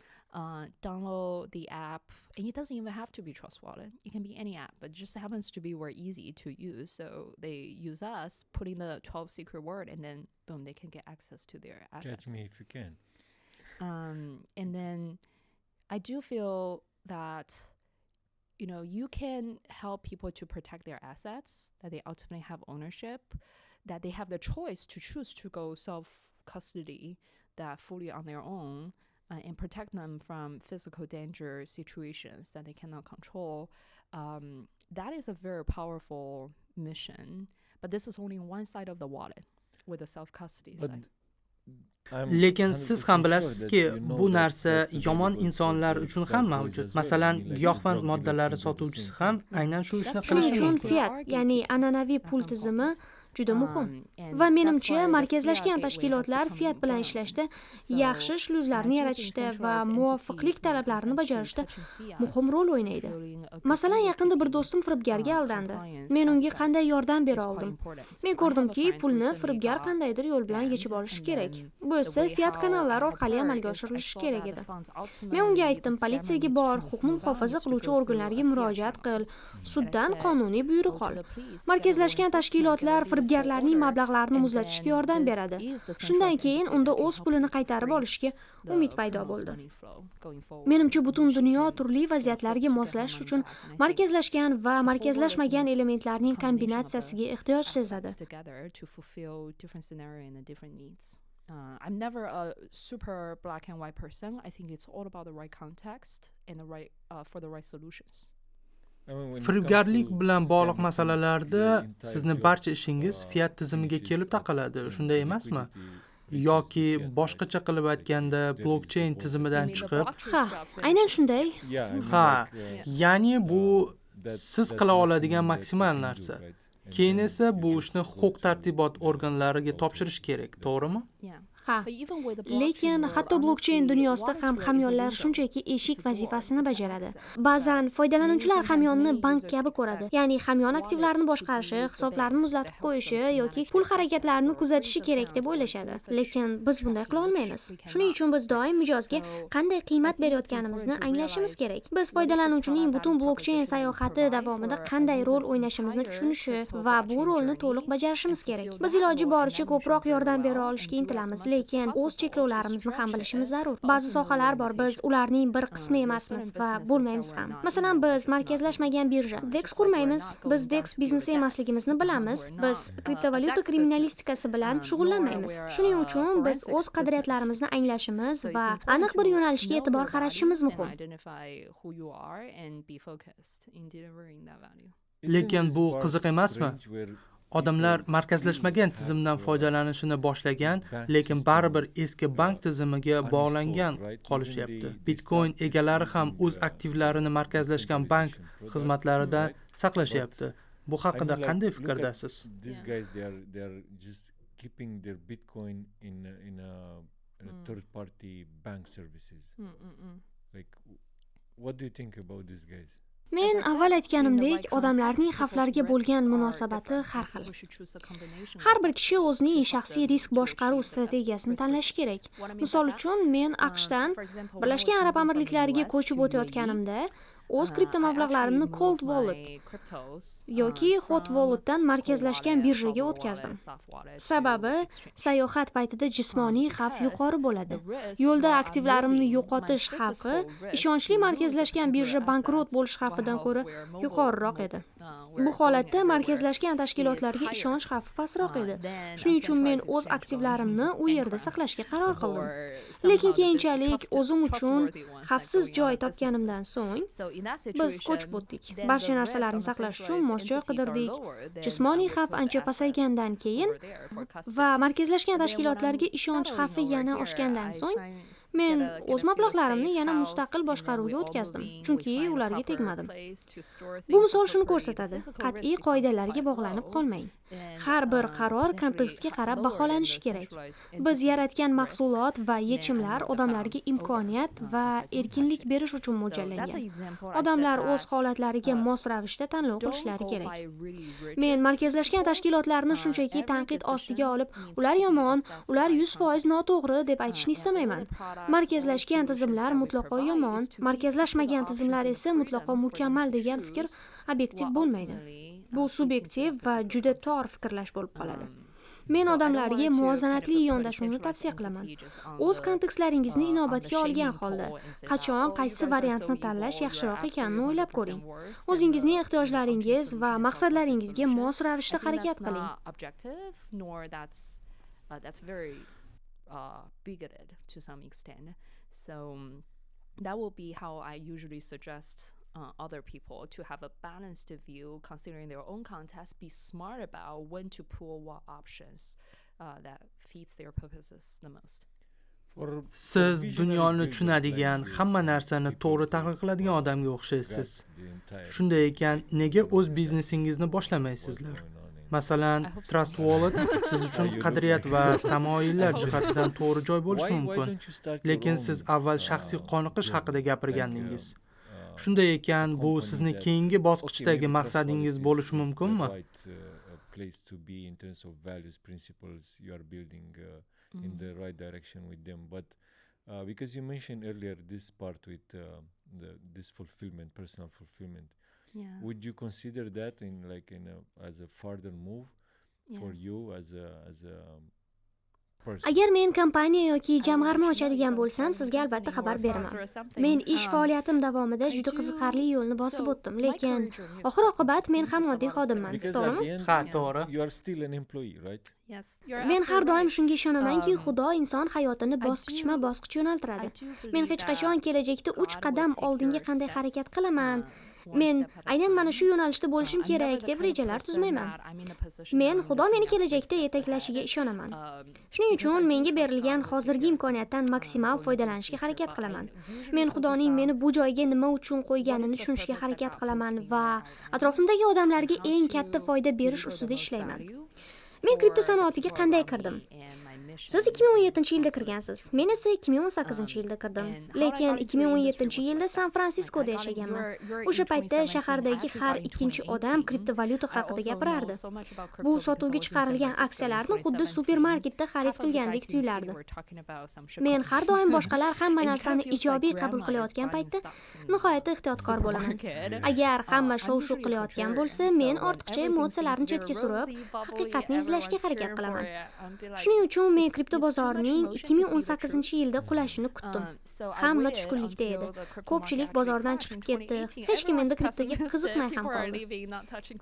download the app, and it doesn't even have to be Trust Wallet. It can be any app, but it just happens to be we're easy to use. So they use us, putting the 12 secret word, and then boom, they can get access to their assets. Catch me if you can. And then I do feel that you can help people to protect their assets, that they ultimately have ownership, that they have the choice to choose to go self-custody that fully on their own and protect them from physical danger situations that they cannot control. That is a very powerful mission, but this is only one side of the wallet with the self-custody But side. Lekin siz ham bilasizki, bu narsa yomon insonlar uchun ham mavjud. Masalan, giyohvand moddalar sotuvchisi ham aynan shu ishni Shuning qilishi uchun mumkin. fiat, ya'ni an'anaviy pul tizimi juda muhim. Va menimcha, markazlashgan tashkilotlar fiat bilan ishlashda, yaxshi shluzlarni yaratishda va muvofiqlik talablarini bajarishda muhim rol o'ynaydi. Masalan, yaqinda bir do'stim firibgarga aldandi. Men unga qanday yordam bera oldim? Men ko'rdimki, pulni firibgar qandaydir yo'l bilan yechib olishi kerak. Bu esa fiat kanallari orqali amalga oshirilishi kerak edi. Men unga aytdim, politsiyaga bor, huquqni muhofaza qiluvchi organlarga murojaat qil, suddan qonuniy buyruq ol. Markazlashgan tashkilotlar firibgarlarning mablag'larini muzlatishga yordam beradi. Shundan keyin unda o'z pulini qaytarib olishga umid paydo bo'ldi. Menimcha, butun dunyo turli vaziyatlarga moslashish uchun markazlashgan va markazlashmagan elementlarning kombinatsiyasiga ehtiyoj sezadi. I'm never a super black and white person. I think it's all about the right context and the right for the right solutions. Firibgarlik bilan bog'liq masalalarda sizni barcha ishingiz fiat tizimiga kelib taqaladi, shunday emasmi? Yoki boshqacha qilib aytganda, blockchain tizimidan chiqib, Ha, aynan shunday. ha, ya'ni bu siz qila oladigan maksimal narsa. Keyin esa bu ishni huquq-tartibot organlariga topshirish kerak, to'g'rimi? Ha. Lekin hatto blockchain dunyosida ham hamyonlar shunchaki eshik vazifasini bajaradi. Ba'zan foydalanuvchilar hamyonni bank kabi ko'radi. Ya'ni hamyon aktivlarini boshqarishi, hisoblarni muzlatib qo'yishi yoki pul harakatlarini kuzatishi kerak deb o'ylashadi. Lekin biz bunday qila olmaymiz. Shuning uchun biz doim mijozga qanday qiymat berayotganimizni anglashimiz kerak. Biz foydalanuvchining butun blockchain sayohati davomida qanday rol o'ynashimizni tushunishi va bu rolni to'liq bajarishimiz kerak. Biz iloji boricha ko'proq yordam bera olishga intilamiz. Lekin o'z cheklovlarimizni ham bilishimiz zarur. Ba'zi sohalar bor, biz ularning bir qismi emasmiz va bo'lmaymiz ham. Masalan, biz markazlashmagan birja, DEX qurmaymiz. Biz DEX biznesi emasligimizni bilamiz. Biz kriptovalyuta kriminalistikasi bilan shug'ullanmaymiz. Shuning uchun biz o'z qadriyatlarimizni anglashimiz va aniq bir yo'nalishga e'tibor qaratishimiz muhim. Lekin bu qiziq emasmi? Odamlar markazlashmagan tizimdan foydalanishni boshlagan, lekin baribir eski bank tizimiga bog'langan qolishyapti. Bitcoin egalari ham o'z aktivlarini markazlashgan bank xizmatlaridan saqlashyapti. Bu haqida qanday fikrdasiz? These guys they are just keeping their Bitcoin in a third party bank services. Like what do you think about these guys? Men avval aytganimdek, odamlarning xavflarga bo'lgan munosabati har xil. Har bir kishi o'zining shaxsiy risk boshqaruv strategiyasini tanlashi kerak. Misol uchun, men AQShdan Birlashgan Arab Amirliklariga ko'chib o'tayotganimda o'z kripto mablag'larimni Cold Wallet yoki Hot Walletdan markazlashgan birjaga o'tkazdim. Sababi, sayohat paytida jismoniy xavf yuqori bo'ladi. Yo'lda aktivlarimni yo'qotish xavfi ishonchli markazlashgan birja bankrot bo'lish xavfidan ko'ra yuqoriroq edi. Bu holatda markazlashgan tashkilotlarga ishonch xavfi pastroq edi. Shuning uchun men o'z aktivlarimni u yerda saqlashga qaror qildim. Lekin keyinchalik o'zim uchun xavfsiz joy topganimdan so'ng biz ko'chib o'tdik. Barcha narsalarni saqlash uchun mos joy qidirdik. Jismoniy xavf ancha pasaygandan keyin va markazlashgan tashkilotlarga ishonch xavfi yana oshgandan so'ng men o'z mablag'larimni yana mustaqil boshqaruvga o'tkazdim, chunki ularga tegmadim. Bu misol shuni ko'rsatadi: qat'iy qoidalarga bog'lanib qolmang. Har bir qaror kontekstga qarab baholanishi kerak. Biz yaratgan mahsulot va yechimlar odamlarga imkoniyat va erkinlik berish uchun mo'ljallangan. Odamlar o'z holatlariga mos ravishda tanlov qilishlari kerak. Men markazlashgan tashkilotlarni shunchaki tanqid ostiga olib, ular yomon, ular 100% noto'g'ri deb aytishni istamayman. Markazlashgan tizimlar mutlaqo yomon, markazlashmagan tizimlar esa mutlaqo mukammal degan fikr obyektiv bo'lmaydi. Bu subyektiv va juda tor fikrlash bo'lib qoladi. Men odamlarga muvozanatli yondashuvni tavsiya qilaman. O'z kontekstlaringizni inobatga olgan holda, qachon qaysi variantni tanlash yaxshiroq ekanini o'ylab ko'ring. O'zingizning ehtiyojlaringiz va maqsadlaringizga mos ravishda harakat qiling. Bigoted to some extent. So that will be how I usually suggest other people, to have a balanced view, considering their own context, be smart about when to pull what options that fits their purposes the most. Siz dunyoni tushunadigan, hamma narsani to'g'ri tahlil qiladigan odamga o'xshaysiz. Shunday ekan, nega o'z biznesingizni boshlamaysizlar? Masalan, Trust Wallet siz uchun qadriyat va tamoyillar jihatidan to'g'ri joy bo'lishi mumkin, lekin siz avval shaxsiy qoniqish haqida gapirgandingiz. Shunday ekan, bu sizni keyingi bosqichdagi maqsadingiz bo'lishi mumkinmi? In the right direction with them, but because you mentioned earlier this part with this fulfillment, personal fulfillment, would you consider that as a further move for you as a person? Agar men kompaniya yoki jamg'arma ochadigan bo'lsam, sizga albatta xabar beraman. Men ish faoliyatim davomida juda qiziqarli yo'lni bosib o'tdim, lekin oxir-oqibat men ham oddiy xodimman, to'g'rimi? Ha, to'g'ri. You are still an employee, right? Yes. Men har doim shunga ishonamanki, Xudo inson hayotini bosqichma-bosqich yo'naltiradi. Men hech qachon kelajakda 3 qadam oldinga qanday harakat qilaman, men aynan mana shu yo'nalishda bo'lishim kerak deb rejalar tuzmayman. Men Xudo meni kelajakda yetaklashiga ishonaman. Shuning uchun menga berilgan hozirgi imkoniyatdan maksimal foydalanishga harakat qilaman. Men Xudoning meni bu joyga nima uchun qo'yganini tushunishga harakat qilaman va atrofimdagi odamlarga eng katta foyda berish ustida ishlayman. Men kripto sanoatiga qanday kirdim? Siz 2017-yilda kirgansiz. Men esa 2018-yilda kirdim. Lekin 2017-yilda San Fransiskoda yashaganman. O'sha paytda shahardagi har ikkinchi odam kriptovalyuta haqida gapirardi. Bu sotuvga chiqarilgan aksiyalarni xuddi supermarketda xarid qilgandek tuyulardi. Men har doim boshqalar hamma narsani ijobiy qabul qilayotgan paytda nihoyatda ehtiyotkor bo'laman. Agar hamma shov-shuv qilayotgan bo'lsa, men ortiqcha emotsiyalarni chetga surib, haqiqatni izlashga harakat qilaman. Shuning uchun men kripto bozorining 2018-yilda qulashini kutdim. Hamma tushkunlikda edi. Ko'pchilik bozordan chiqib ketdi. Hech kim endi kriptoga qiziqmay ham qoldi.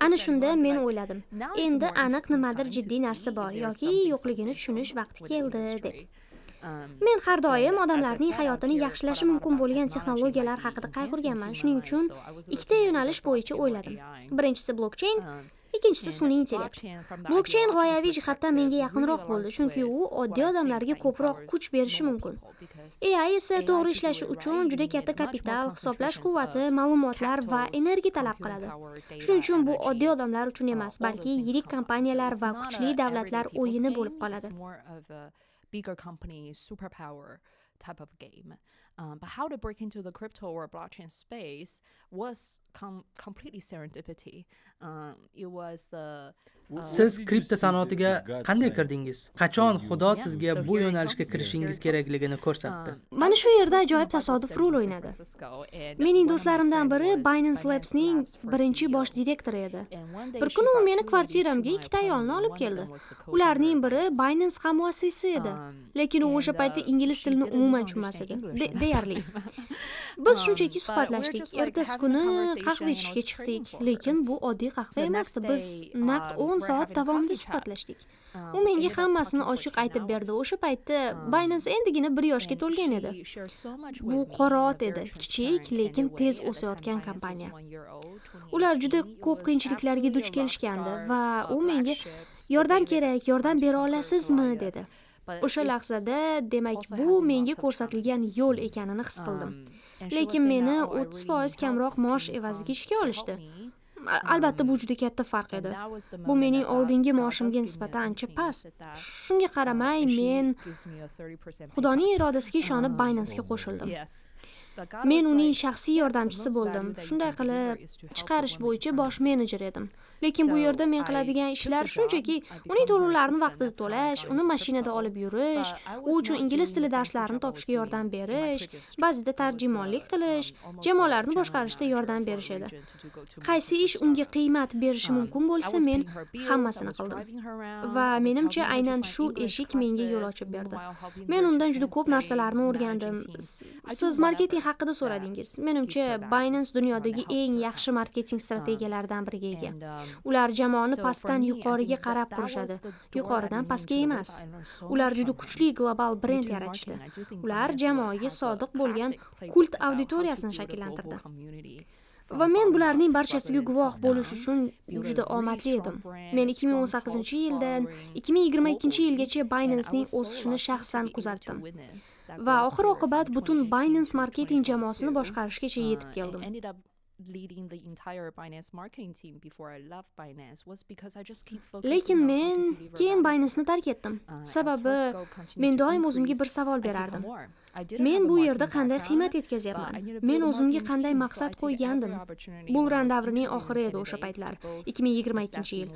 Ana shunda men o'yladim. Endi aniq nimadir jiddiy narsa bor yoki yo'qligini tushunish vaqti keldi deb. Men har doim odamlarning hayotini yaxshilashi mumkin bo'lgan texnologiyalar haqida qayg'urganman. Shuning uchun ikkita yo'nalish bo'yicha o'yladim. Birinchisi blockchain, ikkinchisi sun'iy intellekt. Blockchain g'oyaviy jihatdan menga yaqinroq bo'ldi, chunki u oddiy odamlarga ko'proq kuch berishi mumkin. AI esa to'g'ri ishlashi uchun juda katta kapital, hisoblash quvvati, ma'lumotlar va energiya talab qiladi. Shuning uchun bu oddiy odamlar uchun emas, balki yirik kompaniyalar va kuchli davlatlar o'yini bo'lib qoladi. Bigger company, superpower type of game. But how to break into the crypto or blockchain space was completely serendipity. It was the Siz kripto sanoatiga qanday kirdingiz? Qachon Xudo sizga bu yo'nalishga kirishingiz kerakligini ko'rsatdi? Mana shu yerda ajoyib tasodif rol o'ynadi. Mening do'stlarimdan biri Binance Labs'ning birinchi bosh direktori edi. Bir kuni u meni kvartiramga ikkita ayolni olib keldi. Ularning biri Binance ham muassisi edi, lekin u o'sha paytda ingliz tilini umuman tushunmas edi. Deyarli. Biz shunchaki suhbatlashdik. Ertasi kuni qahva ichishga chiqdik, lekin bu oddiy qahva emasdi. Biz naqd 10 soat davomida suhbatlashdik. U menga hammasini ochiq aytib berdi. O'sha paytda Binance endigina 1 yoshga to'lgan edi. Bu qora ot edi, kichik, lekin tez o'sayotgan kompaniya. Ular juda ko'p qiyinchiliklarga duch kelishgandi va u menga yordam kerak, yordam bera olasizmi dedi. O'sha lahzada, demak, bu menga ko'rsatilgan yo'l ekanini his qildim. Lekin meni 30% kamroq maosh evaziga ishga olishdi. Albatta bu juda katta farq edi. Bu mening oldingi maoshimga nisbatan ancha past. Shunga qaramay, men Xudoning irodasiga ishonib Binance'ga qo'shildim. Men uning shaxsiy yordamchisi bo'ldim. Shunday qilib, chiqarish bo'yicha bosh menejer edim. Lekin bu yerda men qiladigan ishlar shunchaki uning to'lovlarini vaqtida to'lash, uni mashinada olib yurish, u uchun ingliz tili darslarini topishga yordam berish, ba'zida tarjimonlik qilish, jamoalarni boshqarishda yordam berish edi. Qaysi ish unga qiymat berishi mumkin bo'lsa, men hammasini qildim. Va menimcha aynan shu eshik menga yo'l ochib berdi. Men undan juda ko'p narsalarni o'rgandim. Siz marketing haqida so'radingiz. Menimcha Binance dunyodagi eng yaxshi marketing strategiyalaridan biriga ega. Ular jamoani pastdan yuqoriga qarab qurishadi, yuqoridan pastga emas. Ular juda kuchli global brend yaratishdi. Ular jamoaga sodiq bo'lgan kult auditoriyasini shakllantirdi. Va men bularning barchasiga guvoh bo'lish uchun juda omadli edim. Men 2018-yildan 2022-yilgacha Binance'ning o'sishini shaxsan kuzatdim. Va oxir-oqibat butun Binance marketing jamoasini boshqarishgacha yetib keldim. Leading the entire Binance marketing team before I left Binance was because I just keep focusing Lekin on how men to deliver keyin value. Binance'ni tark etdim. Sababi men doim o'zimga bir savol berardim. Men bu yerda qanday qiymat yetkazyapman? Men o'zimga qanday maqsad qo'ygandim? Bullrun davrining oxiri edi o'sha paytlar, 2022-yil.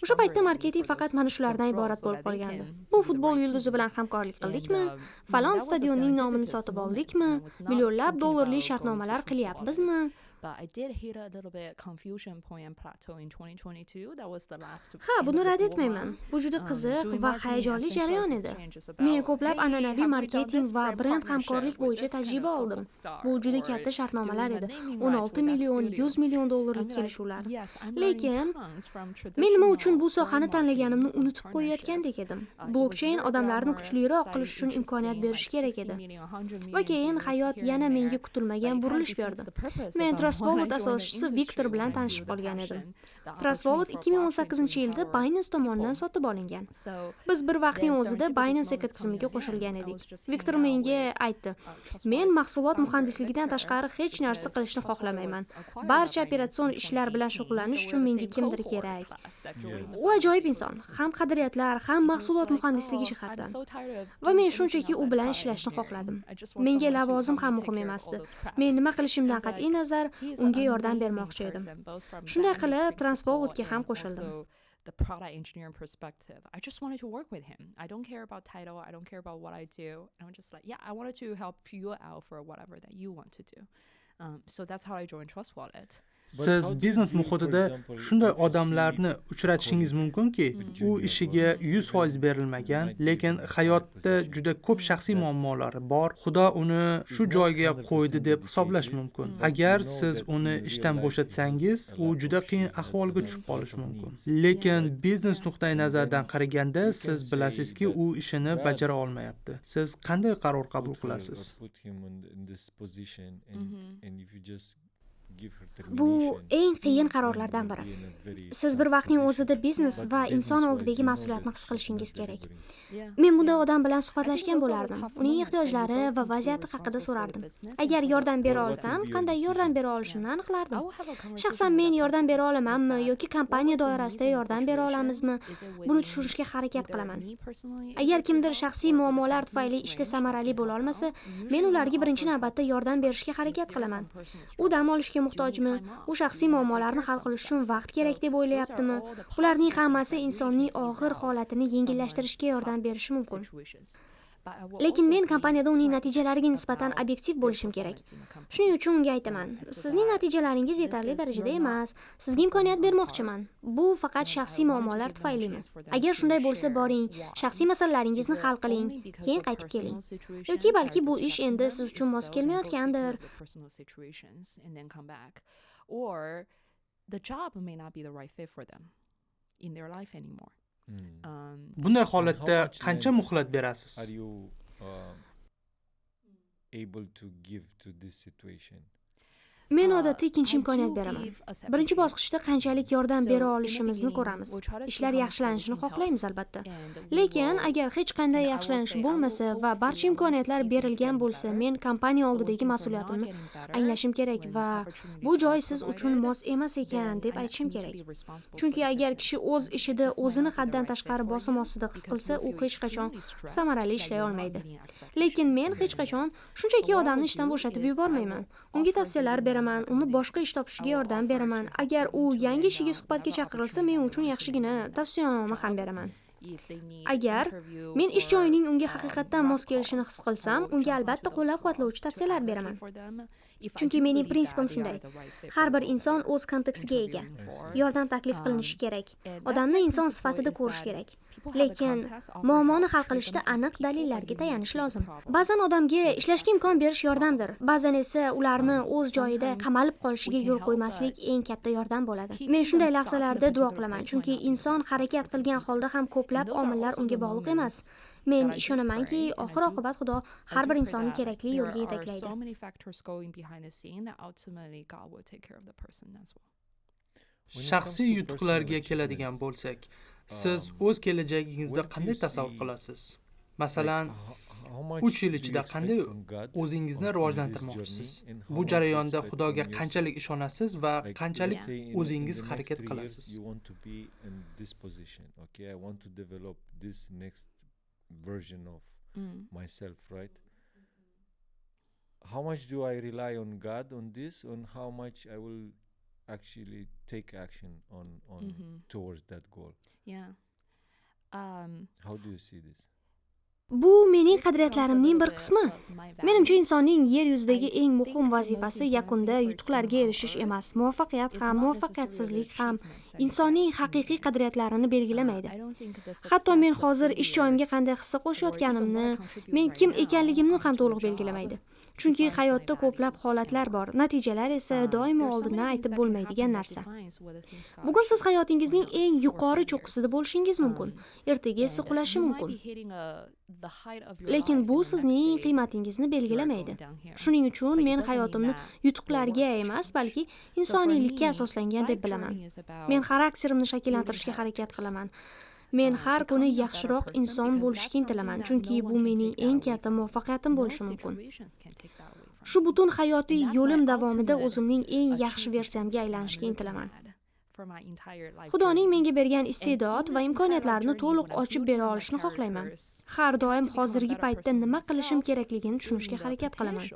O'sha paytda marketing faqat mana shulardan iborat bo'lib qolgandi. Bu futbol yulduzi bilan hamkorlik qildikmi? Falon stadionning nomini sotib oldikmi? Millionlab dollarli shartnomalar qilyapmizmi? But I did hit a little bit confusion point and plateau in 2022. That was the last Ha, buni rad etmayman. Bu juda qiziq va hayajonli jarayon edi. Men ko'plab an'anaviy marketing va brend hamkorlik bo'yicha tajriba oldim. Bu juda katta shartnomalar edi. 16 million, 100 million dollarlik kelishuvlar. Lekin men nima uchun bu sohani tanlaganimni unutib qo'yayotgandek edim. Blockchain odamlarni kuchliroq qilish uchun imkoniyat berishi kerak edi. Va keyin hayot yana menga kutilmagan burilish berdi. Men Trust Wallet asoschisi Viktor bilan tanishib qolgan edim. Trust Wallet 2018-yilda Binance tomonidan sotib olingan. Biz bir vaqtning o'zida Binance ekosistemiga qo'shilgan edik. Viktor menga aytdi: "Men mahsulot muhandisligidan tashqari hech narsa qilishni xohlamayman. Barcha operatsion ishlar bilan shug'ullanish uchun menga kimdir kerak." U ajoyib inson, ham qadriyatlar, ham mahsulot muhandisligi jihatdan. Va men shunchaki u bilan ishlashni xohladim. Menga lavozim ham muhim emasdi. Men nima qilishimdan qat'iy nazar unga yordam bermoqchi edim. Shunday qilib Transvolutga ham qo'shildim. The product engineering perspective, I just wanted to work with him. I don't care about title, I don't care about what I do. I'm just like, yeah, I wanted to help you out for whatever that you want to do. So that's how I joined Trust Wallet. Siz biznes muhitida shunday odamlarni uchratishingiz mumkinki, u ishiga 100% berilmagan, lekin hayotda juda ko'p shaxsiy muammolari bor. Xudo uni shu joyga qo'ydi deb hisoblash mumkin. Agar siz uni ishdan bo'shatsangiz, u juda qiyin ahvolga tushib qolishi mumkin. Lekin biznes nuqtai nazaridan qaraganda, siz bilasizki, u ishini bajara olmayapti. Siz qanday qaror qabul qilasiz? Bu eng qiyin qarorlardan biri. Siz bir vaqtning o'zida biznes va inson oldidagi mas'uliyatni his qilishingiz kerak. Men bunday odam bilan suhbatlashgan bo'lardim. Uning ehtiyojlari va vaziyati haqida so'rardim. Agar yordam bera olsam, qanday yordam bera olishimni aniqlardim. Shaxsan men yordam bera olamanmi yoki kompaniya doirasida yordam bera olamizmi? Buni tushunishga harakat qilaman. Agar kimdir shaxsiy muammolar tufayli ishda samarali bo'la olmasa, men ularga birinchi navbatda yordam berishga harakat qilaman. U dam olishga muhtojmi? U shaxsiy muammolarni hal qilish uchun vaqt kerak deb o'ylayaptimi? Bularning hammasi insonning og'ir holatini yengillashtirishga yordam berishi mumkin. Lekin men kompaniyada uning natijalariga nisbatan obyektiv bo'lishim kerak. Shuning uchun unga aytaman: "Sizning natijalaringiz yetarli darajada emas. Sizga imkoniyat bermoqchiman. Bu faqat shaxsiy muammolar tufaylimi? Agar shunday bo'lsa, boring, shaxsiy masalalaringizni hal qiling, keyin qaytib keling. Yoki balki bu ish endi siz uchun mos kelmayotgandir." Or the job may not be the right fit for them in their life anymore. Bunday holatda qancha muhlat berasiz? Are you able to give to this situation? Men odatda ikkinchi imkoniyat beraman. Birinchi bosqichda qanchalik yordam bera olishimizni ko'ramiz. Ishlar yaxshilanishini xohlaymiz albatta. Lekin agar hech qanday yaxshilanish bo'lmasa va barcha imkoniyatlar berilgan bo'lsa, men kompaniya oldidagi mas'uliyatimni anglashim kerak va bu joy siz uchun mos emas ekan deb aytishim kerak. Chunki agar kishi o'z ishida o'zini haddan tashqari bosim ostida his qilsa, u hech qachon samarali ishlay olmaydi. Lekin men hech qachon shunchaki odamni ishdan bo'shatib yubormayman. Unga tavsiyalar beraman, uni boshqa ish topishiga yordam beraman. Agar u yangi ishiga suhbatga chaqirilsa, men uchun yaxshigina tavsiyanoma ham beraman. Agar men ish joyining unga haqiqatan mos kelishini his qilsam, unga albatta qo'llab-quvvatlovchi tavsiyalar beraman. Chunki mening prinsipim shunday. Har bir inson o'z kontekstiga ega. Yordam taklif qilinishi kerak. Odamni inson sifatida ko'rish kerak. Lekin muammoni hal qilishda aniq dalillarga tayanish lozim. Ba'zan odamga ishlashga imkon berish yordamdir. Ba'zan esa ularni o'z joyida qamalib qolishiga yo'l qo'ymaslik eng katta yordam bo'ladi. Men shunday lahzalarda duo qilaman, chunki inson harakat qilgan holda ham ko'plab omillar unga bog'liq emas. Men that I do ishonamanki, pray and I oxir-oqibat Xudo I har do bir pray insonni that kerakli there yo'lga are yetaklaydi. so many factors going behind the scene that ultimately God will take care of the person as well. When it Shaxsiy comes to yutuqlarga personal keladigan achievements, bo'lsak, siz o'z kelajagingizda what do qanday you tasavvur see, qilasiz? like, Masalan, how much 3 yil do you ichida expect qanday from God o'zingizni on this rivojlantirmoqchisiz? journey, and how Bu much do you jarayonda expect Xudoga from qanchalik yourself? ishonasiz va Like, qanchalik let's say o'zingiz in the next harakat 3 years qilasiz? you want to be in this position. Okay, I want to develop this next version of myself, right? How much do I rely on God on this, on how much I will actually take action on towards that goal? Yeah. How do you see this? Bu mening qadriyatlarimning bir qismi. Menimcha insonning yer yuzidagi eng muhim vazifasi yakunda yutuqlarga erishish emas, muvaffaqiyat ham, muvaffaqiyatsizlik ham insonning haqiqiy qadriyatlarini belgilamaydi. Hatto men hozir ish joyimga qanday hissa qo'shayotganimni, men kim ekanligimni ham to'liq belgilamaydi. Chunki hayotda ko'plab holatlar bor, natijalar esa doimo oldindan aytib bo'lmaydigan narsa. Bugun siz hayotingizning eng yuqori cho'qqisida bo'lishingiz mumkin, ertaga esa qulashi mumkin. Lekin bu sizning qiymatingizni belgilamaydi. Shuning uchun men hayotimni yutuqlarga emas, balki insoniylikka asoslangan deb bilaman. Men xarakterimni shakllantirishga harakat qilaman. Men har kuni yaxshiroq inson bo'lishga intilaman, chunki bu mening eng katta muvaffaqiyatim bo'lishi mumkin. Shu butun hayotiy yo'lim davomida o'zimning eng yaxshi versiyamga aylanishga intilaman. Xudoning menga bergan iste'dod va imkoniyatlarni to'liq ochib bera olishni xohlayman. Har doim hozirgi paytda nima qilishim kerakligini tushunishga harakat qilaman.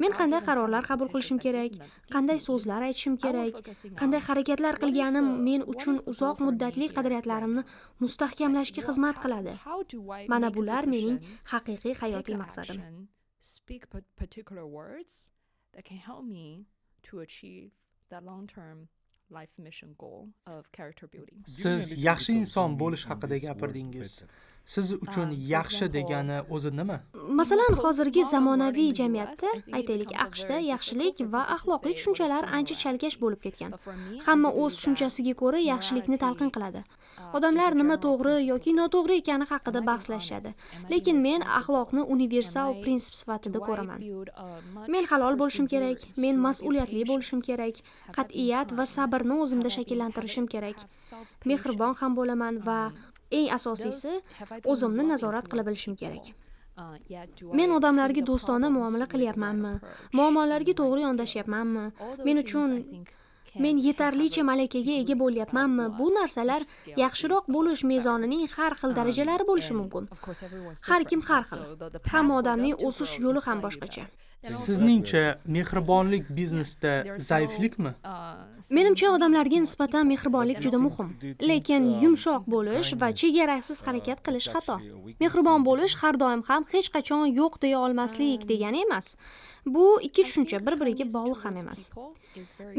Men qanday qarorlar qabul qilishim kerak, qanday so'zlar aytishim kerak, qanday harakatlar qilganim men uchun uzoq muddatli qadriyatlarimni mustahkamlashga xizmat qiladi. Mana bular mening haqiqiy hayotiy maqsadim. Speak particular words that can help me to achieve that long-term life mission goal of character building. Siz yaxshi inson bo'lish haqida gapirdingiz. Siz uchun yaxshi degani o'zi nima? Masalan, hozirgi zamonaviy jamiyatda, aytaylik, AQShda yaxshilik va axloqiy tushunchalar ancha chalkash bo'lib ketgan. Hamma o'z tushunchasiga ko'ra yaxshilikni talqin qiladi. Odamlar nima to'g'ri yoki noto'g'ri ekani haqida bahslashadi. Lekin men axloqni universal prinsip sifatida ko'raman. Men halol bo'lishim kerak, men mas'uliyatli bo'lishim kerak, qat'iyat va sabrni o'zimda shakllantirishim kerak. Mehribon ham bo'laman va eng asosiysi, o'zimni nazorat qila bilishim kerak. Men odamlarga do'stona muomala qilyapmanmi? Muammolarga to'g'ri yondashyapmanmi? Men uchun men yetarlicha malakaga ega bo'lyapmanmi? Bu narsalar yaxshiroq bo'lish mezonining har xil darajalari bo'lishi mumkin. Har kim har xil. Hamma odamning o'sish yo'li ham boshqacha. Sizningcha mehribonlik biznesda zaiflikmi? Menimcha odamlarga nisbatan mehribonlik juda muhim, lekin yumshoq bo'lish va chegarasiz harakat qilish xato. Mehribon bo'lish har doim ham hech qachon yo'q deya olmaslik degani emas. Bu ikki tushuncha bir-biriga bog'liq ham emas.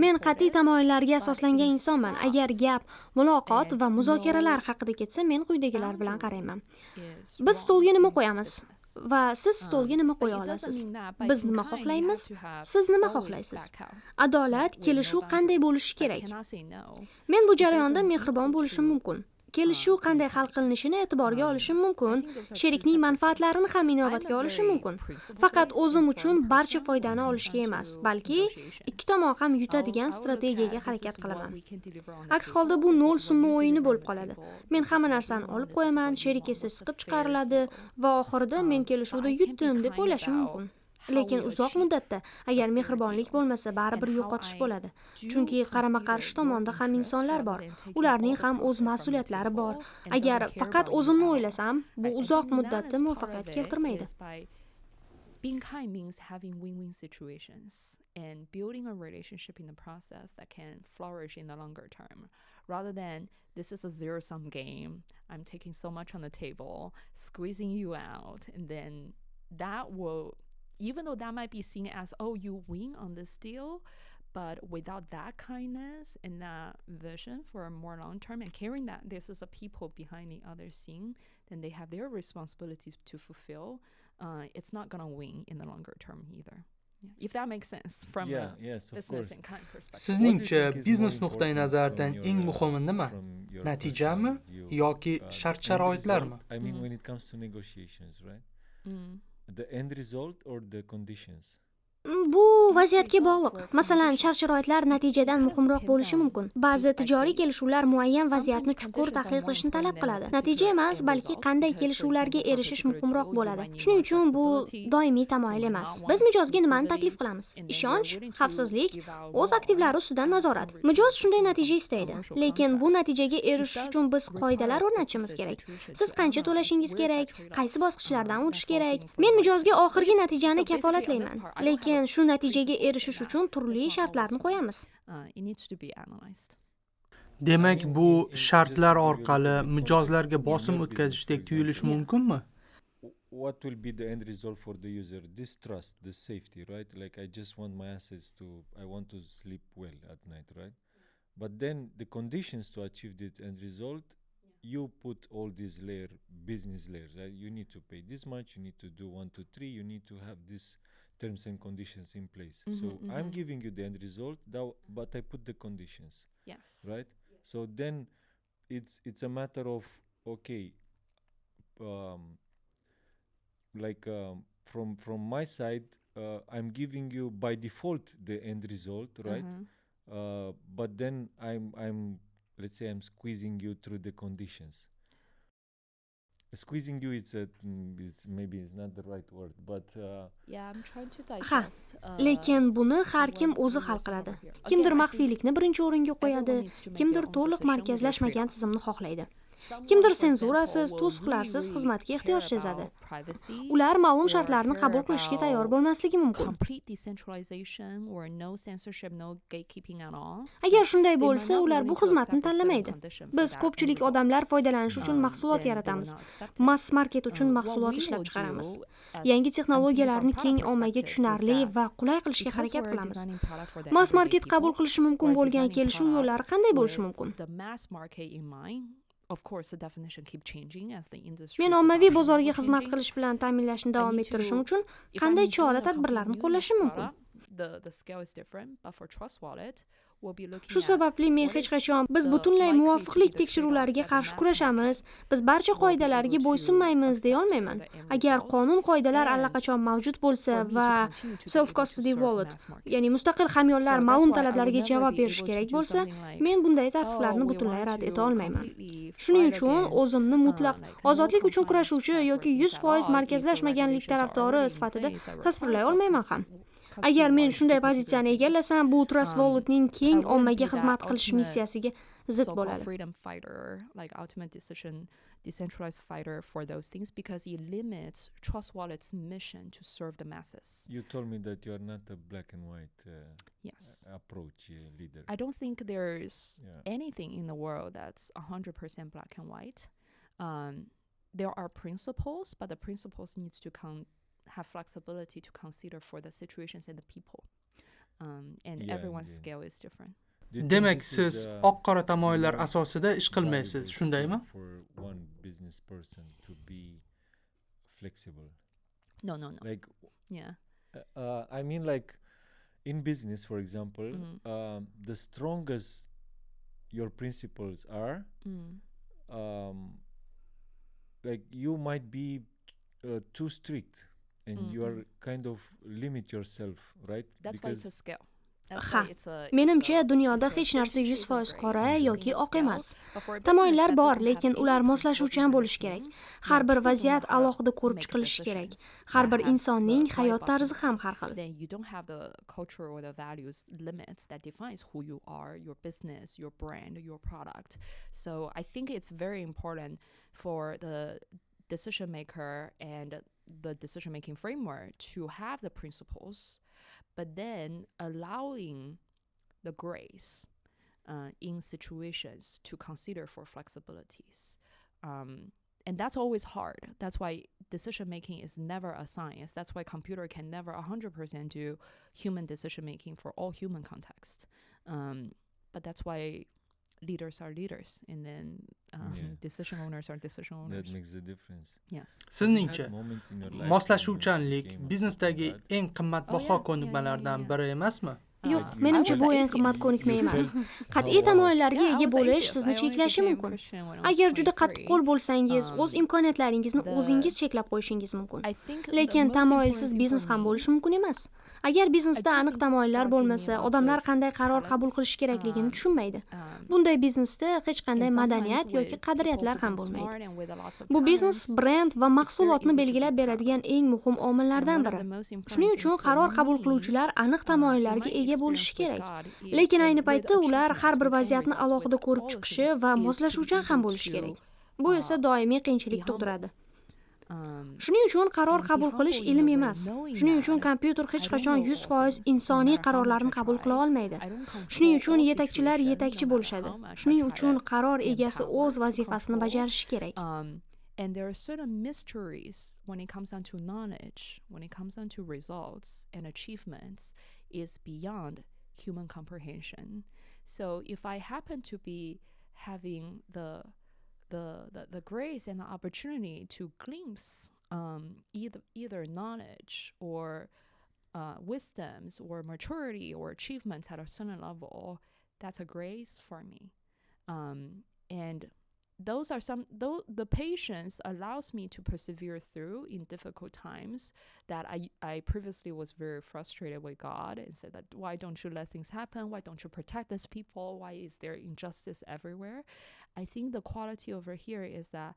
Men qat'iy tamoyillarga asoslangan insonman. Agar gap muloqot va muzokaralar haqida ketsa, men quyidagilar bilan qarayman. Biz stolga nima qo'yamiz? Va siz stolga nima qo'ya olasiz? Biz nima xohlaymiz? Siz nima xohlaysiz? Adolat, kelishuv qanday bo'lishi kerak? Men bu jarayonda mehribon bo'lishim mumkin. Kelishuv qanday hal qilinishini e'tiborga olishim mumkin. Sherikning manfaatlarini ham inobatga olishim mumkin. Faqat o'zim uchun barcha foydani olishga emas, balki ikki tomon ham yutadigan strategiyaga harakat qilaman. Aks holda bu nol summa o'yini bo'lib qoladi. Men hamma narsani olib qo'yaman, sherik esa siqib chiqariladi va oxirida men kelishuvda yutdim deb o'ylashim mumkin. Lekin uzoq muddatda agar mehribonlik bo'lmasa, baribir yo'qotish bo'ladi. Chunki qarama-qarshi tomonda ham insonlar bor. Ularning ham o'z mas'uliyatlari bor. Agar faqat o'zimni o'ylasam, bu uzoq muddatda muvaffaqiyat keltirmaydi. Being kind means having win-win situations and building a relationship in the process that can flourish in the longer term, rather than this is a zero-sum game. I'm taking so much on the table, squeezing you out, and then that will, even though that might be seen as, oh, you win on this deal, but without that kindness and that vision for a more long term and caring that this is a people behind the other scene, then they have their responsibilities to fulfill. It's not going to win in the longer term either. Yeah. If that makes sense from a business and kind perspective. Sizningcha biznes nuqtai nazaridan eng muhimi nima? Natijami yoki shart-sharoitlarmi? I mean, when it comes to negotiations, right? The end result or the conditions? Bu vaziyatga bog'liq. Masalan, shart-sharoitlar natijadan muhimroq bo'lishi mumkin. Ba'zi tijoriy kelishuvlar muayyan vaziyatni chuqur tahlil qilishni talab qiladi. Natija emas, balki qanday kelishuvlarga erishish muhimroq bo'ladi. Shuning uchun bu doimiy tamoyil emas. Biz mijozga nimani taklif qilamiz? Ishonch, xavfsizlik, o'z aktivlari ustidan nazorat. Mijoz shunday natija istaydi. Lekin bu natijaga erishish uchun biz qoidalar o'rnatishimiz kerak. Siz qancha to'lashingiz kerak? Qaysi bosqichlardan o'tish kerak? Men mijozga oxirgi natijani kafolatlayman. Lekin shu natijaga erishish uchun turli shartlarni qo'yamiz. It needs to be analyzed. Demak, bu shartlar orqali mijozlarga bosim o'tkazishdek tuyulishi mumkinmi? What will be the end result for the user? This trust, this safety, right? Like I just want my assets I want to sleep well at night, right? But then the conditions to achieve that end result, you put all these business layers, right? You need to pay this much, you need to do 1, 2, 3, you need to have this terms and conditions in place. So I'm giving you the end result, but I put the conditions. Yes. Right? So then it's a matter of, okay, from my side, I'm giving you by default the end result, right? But then I'm let's say I'm squeezing you through the conditions. Squeezing you is maybe is not the right word, but Yeah, I'm trying to Ha, digest. lekin buni har kim o'zi hal qiladi. Kimdir maxfiylikni birinchi o'ringa qo'yadi, kimdir to'liq markazlashmagan tizimni xohlaydi. Kimdir senzurasiz, to'siqlarsiz xizmatga ehtiyoj sezadi. Ular ma'lum shartlarni qabul qilishga tayyor bo'lmasligi mumkin. Complete decentralization or no censorship, no gatekeeping at all. Agar shunday bo'lsa, ular bu xizmatni tanlamaydi. Biz ko'pchilik odamlar foydalanish uchun mahsulot yaratamiz. Mass market uchun mahsulot ishlab chiqaramiz. Yangi texnologiyalarni keng ommaga tushunarli va qulay qilishga harakat qilamiz. Mass market qabul qilishi mumkin bo'lgan kelishuv yo'llari qanday bo'lishi mumkin? The mass market in mind. Of course, the definition keep changing as the industry. Men ommaviy bozorga xizmat qilish bilan ta'minlashni davom ettirishim uchun qanday chora-tadbirlarni qo'llashim mumkin? The scale is different, but for Trust Wallet, we'll be looking Shu sababli men hech qachon biz butunlay muvofiqlik tekshiruvlariga qarshi kurashamiz, biz barcha qoidalarga bo'ysunmaymiz deya olmayman. Agar qonun qoidalar allaqachon mavjud bo'lsa va self custody wallet, ya'ni mustaqil hamyonlar ma'lum talablarga javob berish kerak bo'lsa, men bunday tartiblarni butunlay rad eta olmayman. Shuning uchun o'zimni mutlaq ozodlik uchun kurashuvchi yoki 100% markazlashmaganlik tarafdori sifatida tasvirlay olmayman ham. Agar men shunday pozitsiyani egallasam, bu Trust Walletning keng ommaga xizmat qilish missiyasiga zid bo'ladi. freedom fighter, like ultimate decentralized fighter for those things because it limits Trust Wallet's mission to serve the masses. you told me that you are not a black and white Yes. approach leader. I don't think there's Yeah. anything in the world that's 100% black and white. There are principles, but the principles needs to have flexibility to consider for the situations and the people. And Yeah, everyone's yeah. scale is different. Do you think Demak, this is, siz oq-qora tamoyillar asosida ish qilmaysiz, valuable shundaymi? skill for one business person to be flexible? No. Like Yeah. I mean, like in business, for example, the strongest your principles are, like you might be too strict, and you are kind of limit yourself, right? That's why it's a scale. That's Ha, why it's a menimcha dunyoda hech narsa 100% qora yoki oq emas. Tamoyillar bor, lekin ular moslashuvchan bo'lishi kerak. Har bir vaziyat alohida ko'rib chiqilishi kerak. Har bir insonning hayot tarzi ham har xil. Then you don't have the culture or the values limits that defines who you are, your business, your brand, your product. So I think it's very important for the decision maker and the decision making framework to have the principles, but then allowing the grace in situations to consider for flexibilities. And that's always hard. That's why decision making is never a science. That's why computer can never 100% do human decision making for all human context. But that's why leaders are leaders, and then decision owners are decision That owners. makes the difference. Yes. Sizningcha, Had moments in your life when you moslashuvchanlik came up biznesdagi with that? eng qimmatbaho ko'nikmalardan biri emasmi? Yo'q, I menimcha was bu an eng qimmat atheist. ko'nikma You emas. felt Qat'iy how- tamoyillarga Yeah, I ega was bo'lish atheist. sizni I only cheklashi became mumkin. Christian when I was Agar juda 23. qattiqqo'l bo'lsangiz, o'z imkoniyatlaringizni the- o'zingiz cheklab qo'yishingiz mumkin. I think the Lekin most tamoyilsiz important thing biznes for ham me- bo'lishi mumkin emas. Agar biznesda I do aniq think tamoyillar God gave me bo'lmasa, lots odamlar of qanday qaror qabul talents, qilish kerakligini tushunmaydi. um, Bunday biznesda hech qanday and sometimes madaniyat yoki with qadriyatlar people ham who've been bo'lmaydi. smart and with a lots of Bu biznes, talents, brend va it's mahsulotni very easy to belgilab do beradigan eng muhim And omillardan one of biri. the most important Shuning things uchun for qaror qabul me, qiluvchilar aniq in tamoyillarga my ega experience bo'lishi with kerak. God is- Lekin and ayni with paytda ular achievements, har bir with end vaziyatni results, alohida with ko'rib all the chiqishi things va is to be moslashuvchan ham able bo'lishi to, kerak. Bu esa doimiy qiyinchilik be humble. tug'diradi. um, Shuning uchun qaror and be qabul qilish humble in ilm the way emas. knowing Shuning uchun that kompyuter hech I don't qachon know all 100% things, no insoniy matter how qarorlarni much I qabul try. qila olmaydi. I don't control Shuning uchun all yetakchilar situations, yetakchi no matter bo'lishadi. how much I Shuning try uchun to qaror be egasi empowered o'z to vazifasini control. bajarishi kerak. And there are certain mysteries when it comes down to knowledge, when it comes down to results and achievements, is beyond human comprehension. So if I happen to be having the grace and the opportunity to glimpse either knowledge or wisdoms or maturity or achievements at a certain level, that's a grace for me. And those are some though the patience allows me to persevere through in difficult times that I previously was very frustrated with God and said that why don't you let things happen, why don't you protect these people, why is there injustice everywhere. I think the quality over here is that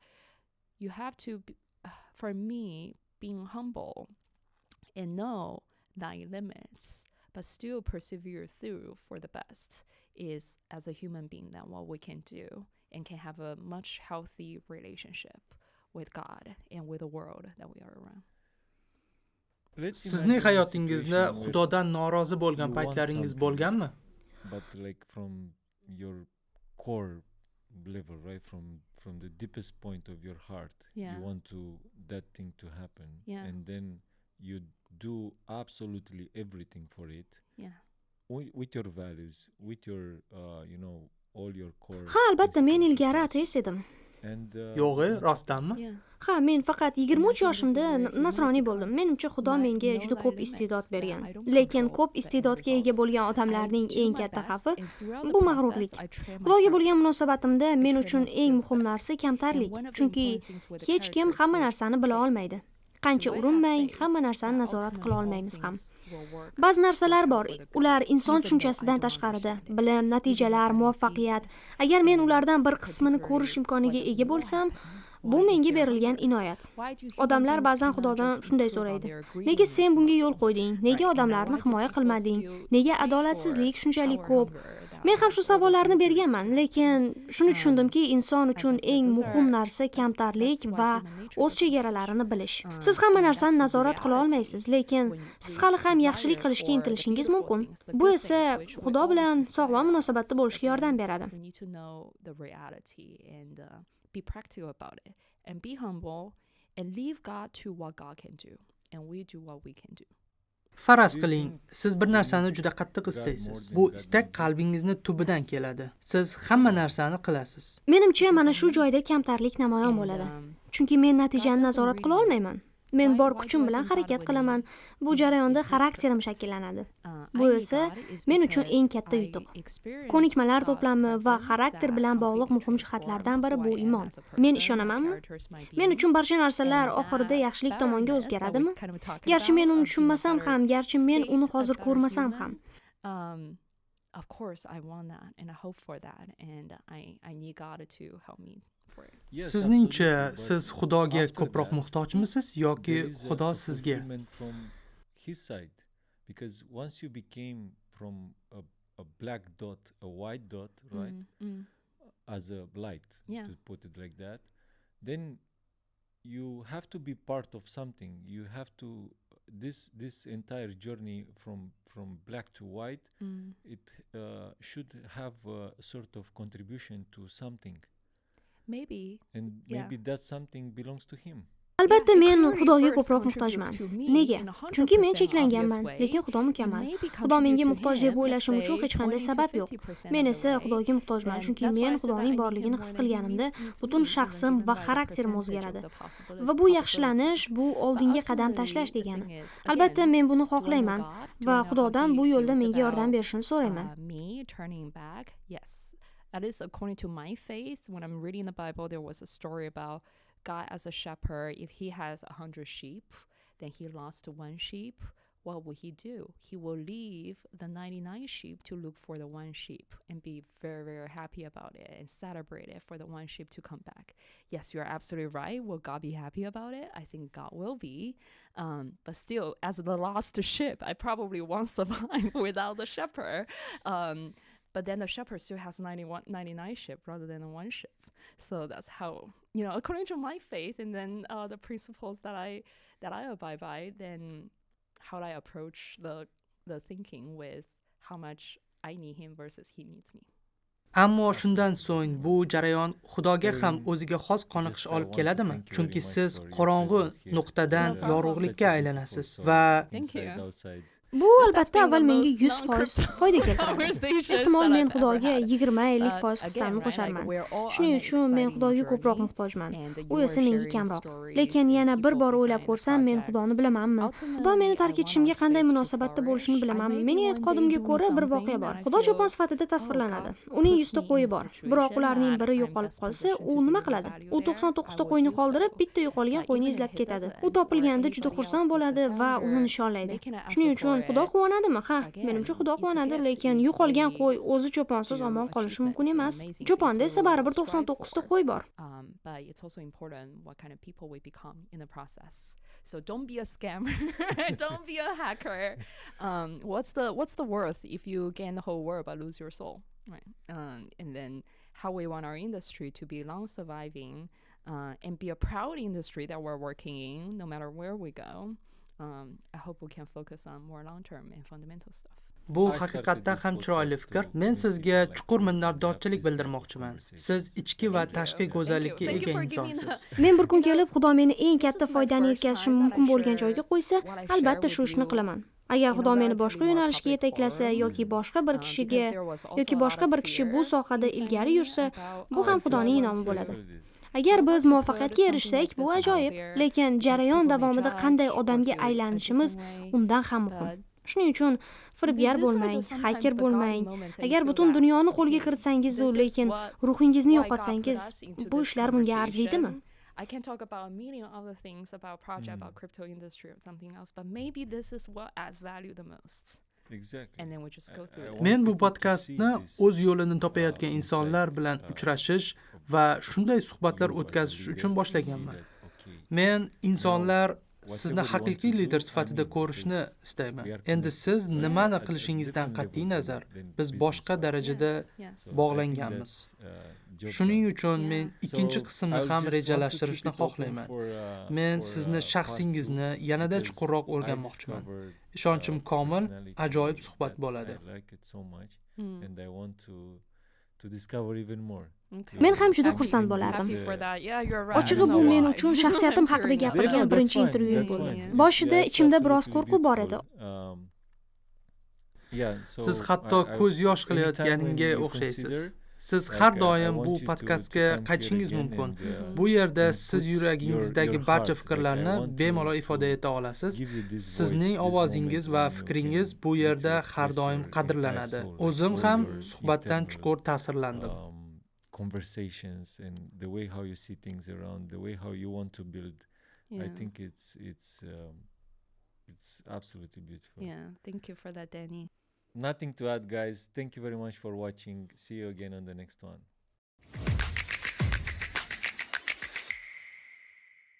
you have to be, for me, being humble and know thy limits but still persevere through for the best is, as a human being, then what we can do and can have a much healthy relationship with God and with the world that we are around. Let's Sizning imagine a hayotingizda situation where Xudodan norozi bo'lgan you want paytlaringiz something, bo'lganmi? but like from your core level, right, from the deepest point of your heart, Yeah. you want that thing to happen, Yeah. and then you do absolutely everything for it Yeah. with your values, with your all your core Ha, albatta, men principles ilgari attached. ateist edim. And Yo'g'i, rostdanmi? Yeah. Ha, men faqat 23 yoshimda nasroniy bo'ldim. Menimcha Xudo Know menga thy juda ko'p limits istedod that bergan. I don't Lekin control ko'p the end istedodga ega results. bo'lgan odamlarning I do eng my katta best, xavfi and throughout the bu process, mag'rurlik. I train my Xudoga bo'lgan character. munosabatimda men train uchun my eng skills muhim set. narsa kamtarlik. And one of the Chunki important things with the hech kim character hamma is narsani bila faith. olmaydi. Qancha Do I have urinmay, faith hamma narsani that nazorat ultimately qila all olmaymiz ham. things will work Ba'zi narsalar bor, for the good, ular inson even though I tushunchasidan don't tashqarida. understand it. Bilim, natijalar, Even though I muvaffaqiyat. see Agar men and ulardan bir could be qismini very, ko'rish imkoniga why does ega war bo'lsam, happen? bu Why is menga there berilgan hunger? inoyat. Why do human Odamlar beings ba'zan cannot Xudodan just shunday improve on so'raydi. their Nega greediness sen bunga level? yo'l qo'yding? Nega Right, and odamlarni why do himoya people qilmading? still Nega crave adolatsizlik for shunchalik our ko'p? hunger that Men ham has shu all those savollarni miseries berganman, to it? lekin shuni tushundimki, inson uchun as I said, eng those muhim are- narsa that's- kamtarlik that's why va human nature o'z doesn't chegaralarini bilish. change. Siz hamma And narsani that's the nazorat qila reality. olmaysiz, lekin When siz the hali ham yaxshilik desire qilishga for the intilishingiz beautiful mumkin. things, the Bu good esa things, which we Xudo always bilan inspire sog'lom us, munosabatda bo'lishga but yordam then beradi. we need to know the reality and be practical about it and be humble and leave God to what God can do and we do what we can do. Faraz Do you qiling, think siz bir you narsani need juda qattiq God istaysiz. more than Bu God istak needs you? qalbingizni tubidan keladi. Siz hamma narsani qilasiz. Menimcha mana shu joyda kamtarlik namoyon And, bo'ladi. um, Chunki men natijani doesn't nazorat qila really- olmayman. Men Why- bor why kuchim do I bilan think God harakat would qilaman. need Bu me jarayonda in this xarakterim purpose? shakllanadi. I Bu need esa God is men uchun eng because katta I yutuq. experienced Ko'nikmalar God's to'plami va presence xarakter that bilan bog'liq completely muhim transformed jihatlardan biri who bu I am iymon. as a Men person, my ishonamanmi? characters, my Men uchun beings, barcha narsalar and oxirida that yaxshilik tomonga betterness o'zgaradimi? that we kind of talked Garchi men about uni of being a tushunmasam better ham, garchi men state, uni a hozir better ko'rmasam human, ham. Of course I want that and I hope for that and I need God to help me for it. Yes, Sizningcha absolutely, but siz Xudoga after ko'proq that, muhtojmisiz yoki there is Xudo a sizga? fulfillment from his side, because once you became from a black dot, a white dot, right, as a light, Yeah. to put it like that, then you have to be part of something. You have to this entire journey from black to white. It should have a sort of contribution to something, Maybe and Yeah. maybe that something belongs to him. Albatta, men it clearly Xudoga first ko'proq contributes muhtojman. to me Nega? in a 100% Chunki men cheklanganman, obvious way. lekin Xudo mukammal. It may be Xudo menga contribute to muhtoj deb him, o'ylashim let's uchun say, hech qanday 20 to sabab yo'q. 50% Men of the esa way, Xudoga muhtojman, then chunki that's why men I said that Xudoning I need borligini him his more than he qilganimda needs butun me, even shaxsim given va the xarakterim percentage of o'zgaradi. the possibility- Va bu yaxshilanish, bu But oldinga qadam ultimately, tashlash the degani. thing is, Albatta, again, men buni do I know xohlayman God? Do va I know how Xudodan he bu yo'lda feels menga yordam about, berishini so'rayman. me turning back? Yes. At least according to my faith, when I'm reading the Bible, there was a story about God as a shepherd. If he has 100 sheep, then he lost one sheep. What will he do? He will leave the 99 sheep to look for the one sheep and be very, very happy about it and celebrate it for the one sheep to come back. Yes, you're absolutely right. Will God be happy about it? I think God will be. But still, as the lost sheep, I probably won't survive without the shepherd. But then the shepherd still has 99 sheep rather than one sheep. So that's how, according to my faith and then the principles that I abide by, then how do I approach the thinking with how much I need him versus he needs me. Ammo shundan so'ng bu jarayon Xudoga ham o'ziga xos qoniqish olib keladimi? Chunki siz qorong'u nuqtadan yorug'likka aylanasiz va Thank you. Bu albatta avval menga 100% foyda keltiradi. Ehtimol men Xudoga 20-50% hissamni qo'sharman. Shuning uchun men Xudoga ko'proq muhtojman. U esa menga kamroq. Lekin yana bir bor o'ylab ko'rsam, men Xudoni bilamanmi? Xudo meni tark etishimga qanday munosabatda bo'lishini bilamanmi? Mening e'tiqodimga ko'ra bir voqea bor. Xudo cho'pon sifatida tasvirlanadi. Uning 100 ta qo'yi bor. Biroq ularning biri yo'qolib qolsa, u nima qiladi? U 99 ta qo'yni qoldirib, bitta yo'qolgan qo'yni izlab ketadi. U topilganda juda xursand bo'ladi va uni nishonlaydi. Shuning uchun Xudo quvonadimi? Ha, menimcha Xudo quvonadi, lekin yo'qolgan qo'y o'zi cho'ponsiz omon qolishi mumkin emas. Cho'ponda esa baribir 99 ta qo'y bor. But it's also important what kind of people we become in the process. So don't be a scammer. Don't be a hacker. What's the worth if you gain the whole world but lose your soul? Right. And then how we want our industry to be long surviving and be a proud industry that we're working in no matter where we go. I hope we can focus on more long-term and fundamental stuff. bu haqiqatdan ham chiroyli fikr. Men sizga chuqur minnatdorchilik bildirmoqchiman. Siz ichki va tashqi go'zallikka Thank you ega for giving insonsiz. Men bir kun kelib Xudo meni eng katta foydani yetkazishim mumkin bo'lgan joyga qo'ysa, albatta shu ishni qilaman. Agar Xudo meni boshqa yo'nalishga yetaklasa yoki boshqa bir kishiga yoki boshqa bir kishi bu sohada ilgari yursa, bu ham Xudoning in'omi bo'ladi. Agar biz muvaffaqiyatga erishsak, bu ajoyib, lekin jarayon davomida qanday odamga aylanishimiz undan ham muhim. Shuning uchun firibgar bo'lmang, haker bo'lmang. Agar butun dunyoni qo'lga kiritsangiz, lekin ruhingizni yo'qotsangiz, bu ishlar bunga arziydimi? I can talk about a million other things about project, about crypto industry or something else, but maybe this is what adds value the most. Exactly. And then we just go through it. Men bu podkastni o'z yo'lini topayotgan insonlar bilan uchrashish va shunday suhbatlar o'tkazish uchun boshlaganman. Men insonlar sizni haqiqiy lider sifatida ko'rishni istayman. Endi siz nimani qilishingizdan qat'iy nazar, biz boshqa darajada bog'langanmiz. Shuning uchun men ikkinchi qismni ham rejalashtirishni xohlayman. Men sizni shaxsingizni yanada chuqurroq o'rganmoqchiman. Ishonchim komil, ajoyib suhbat bo'ladi. Men ham juda xursand bo'lardim. Ochig'i bu men uchun shaxsiyatim haqida gapirgan birinchi intervyum bo'ldi. Boshida ichimda biroz qo'rquv bor edi. Siz hatto ko'z yosh qilayotganinga o'xshaysiz. Siz har doim bu podkastga qaytishingiz mumkin. Bu yerda siz yuragingizdagi barcha fikrlarni bemalol ifoda eta olasiz. Sizning ovozingiz va fikringiz bu yerda har doim qadrlanadi. O'zim ham suhbatdan chuqur ta'sirlandim. Conversations and the way how you see things around, the way how you want to build. I think it's absolutely beautiful. Yeah, thank you for that, Danny. Nothing to add, guys. Thank you very much for watching. See you again on the next one.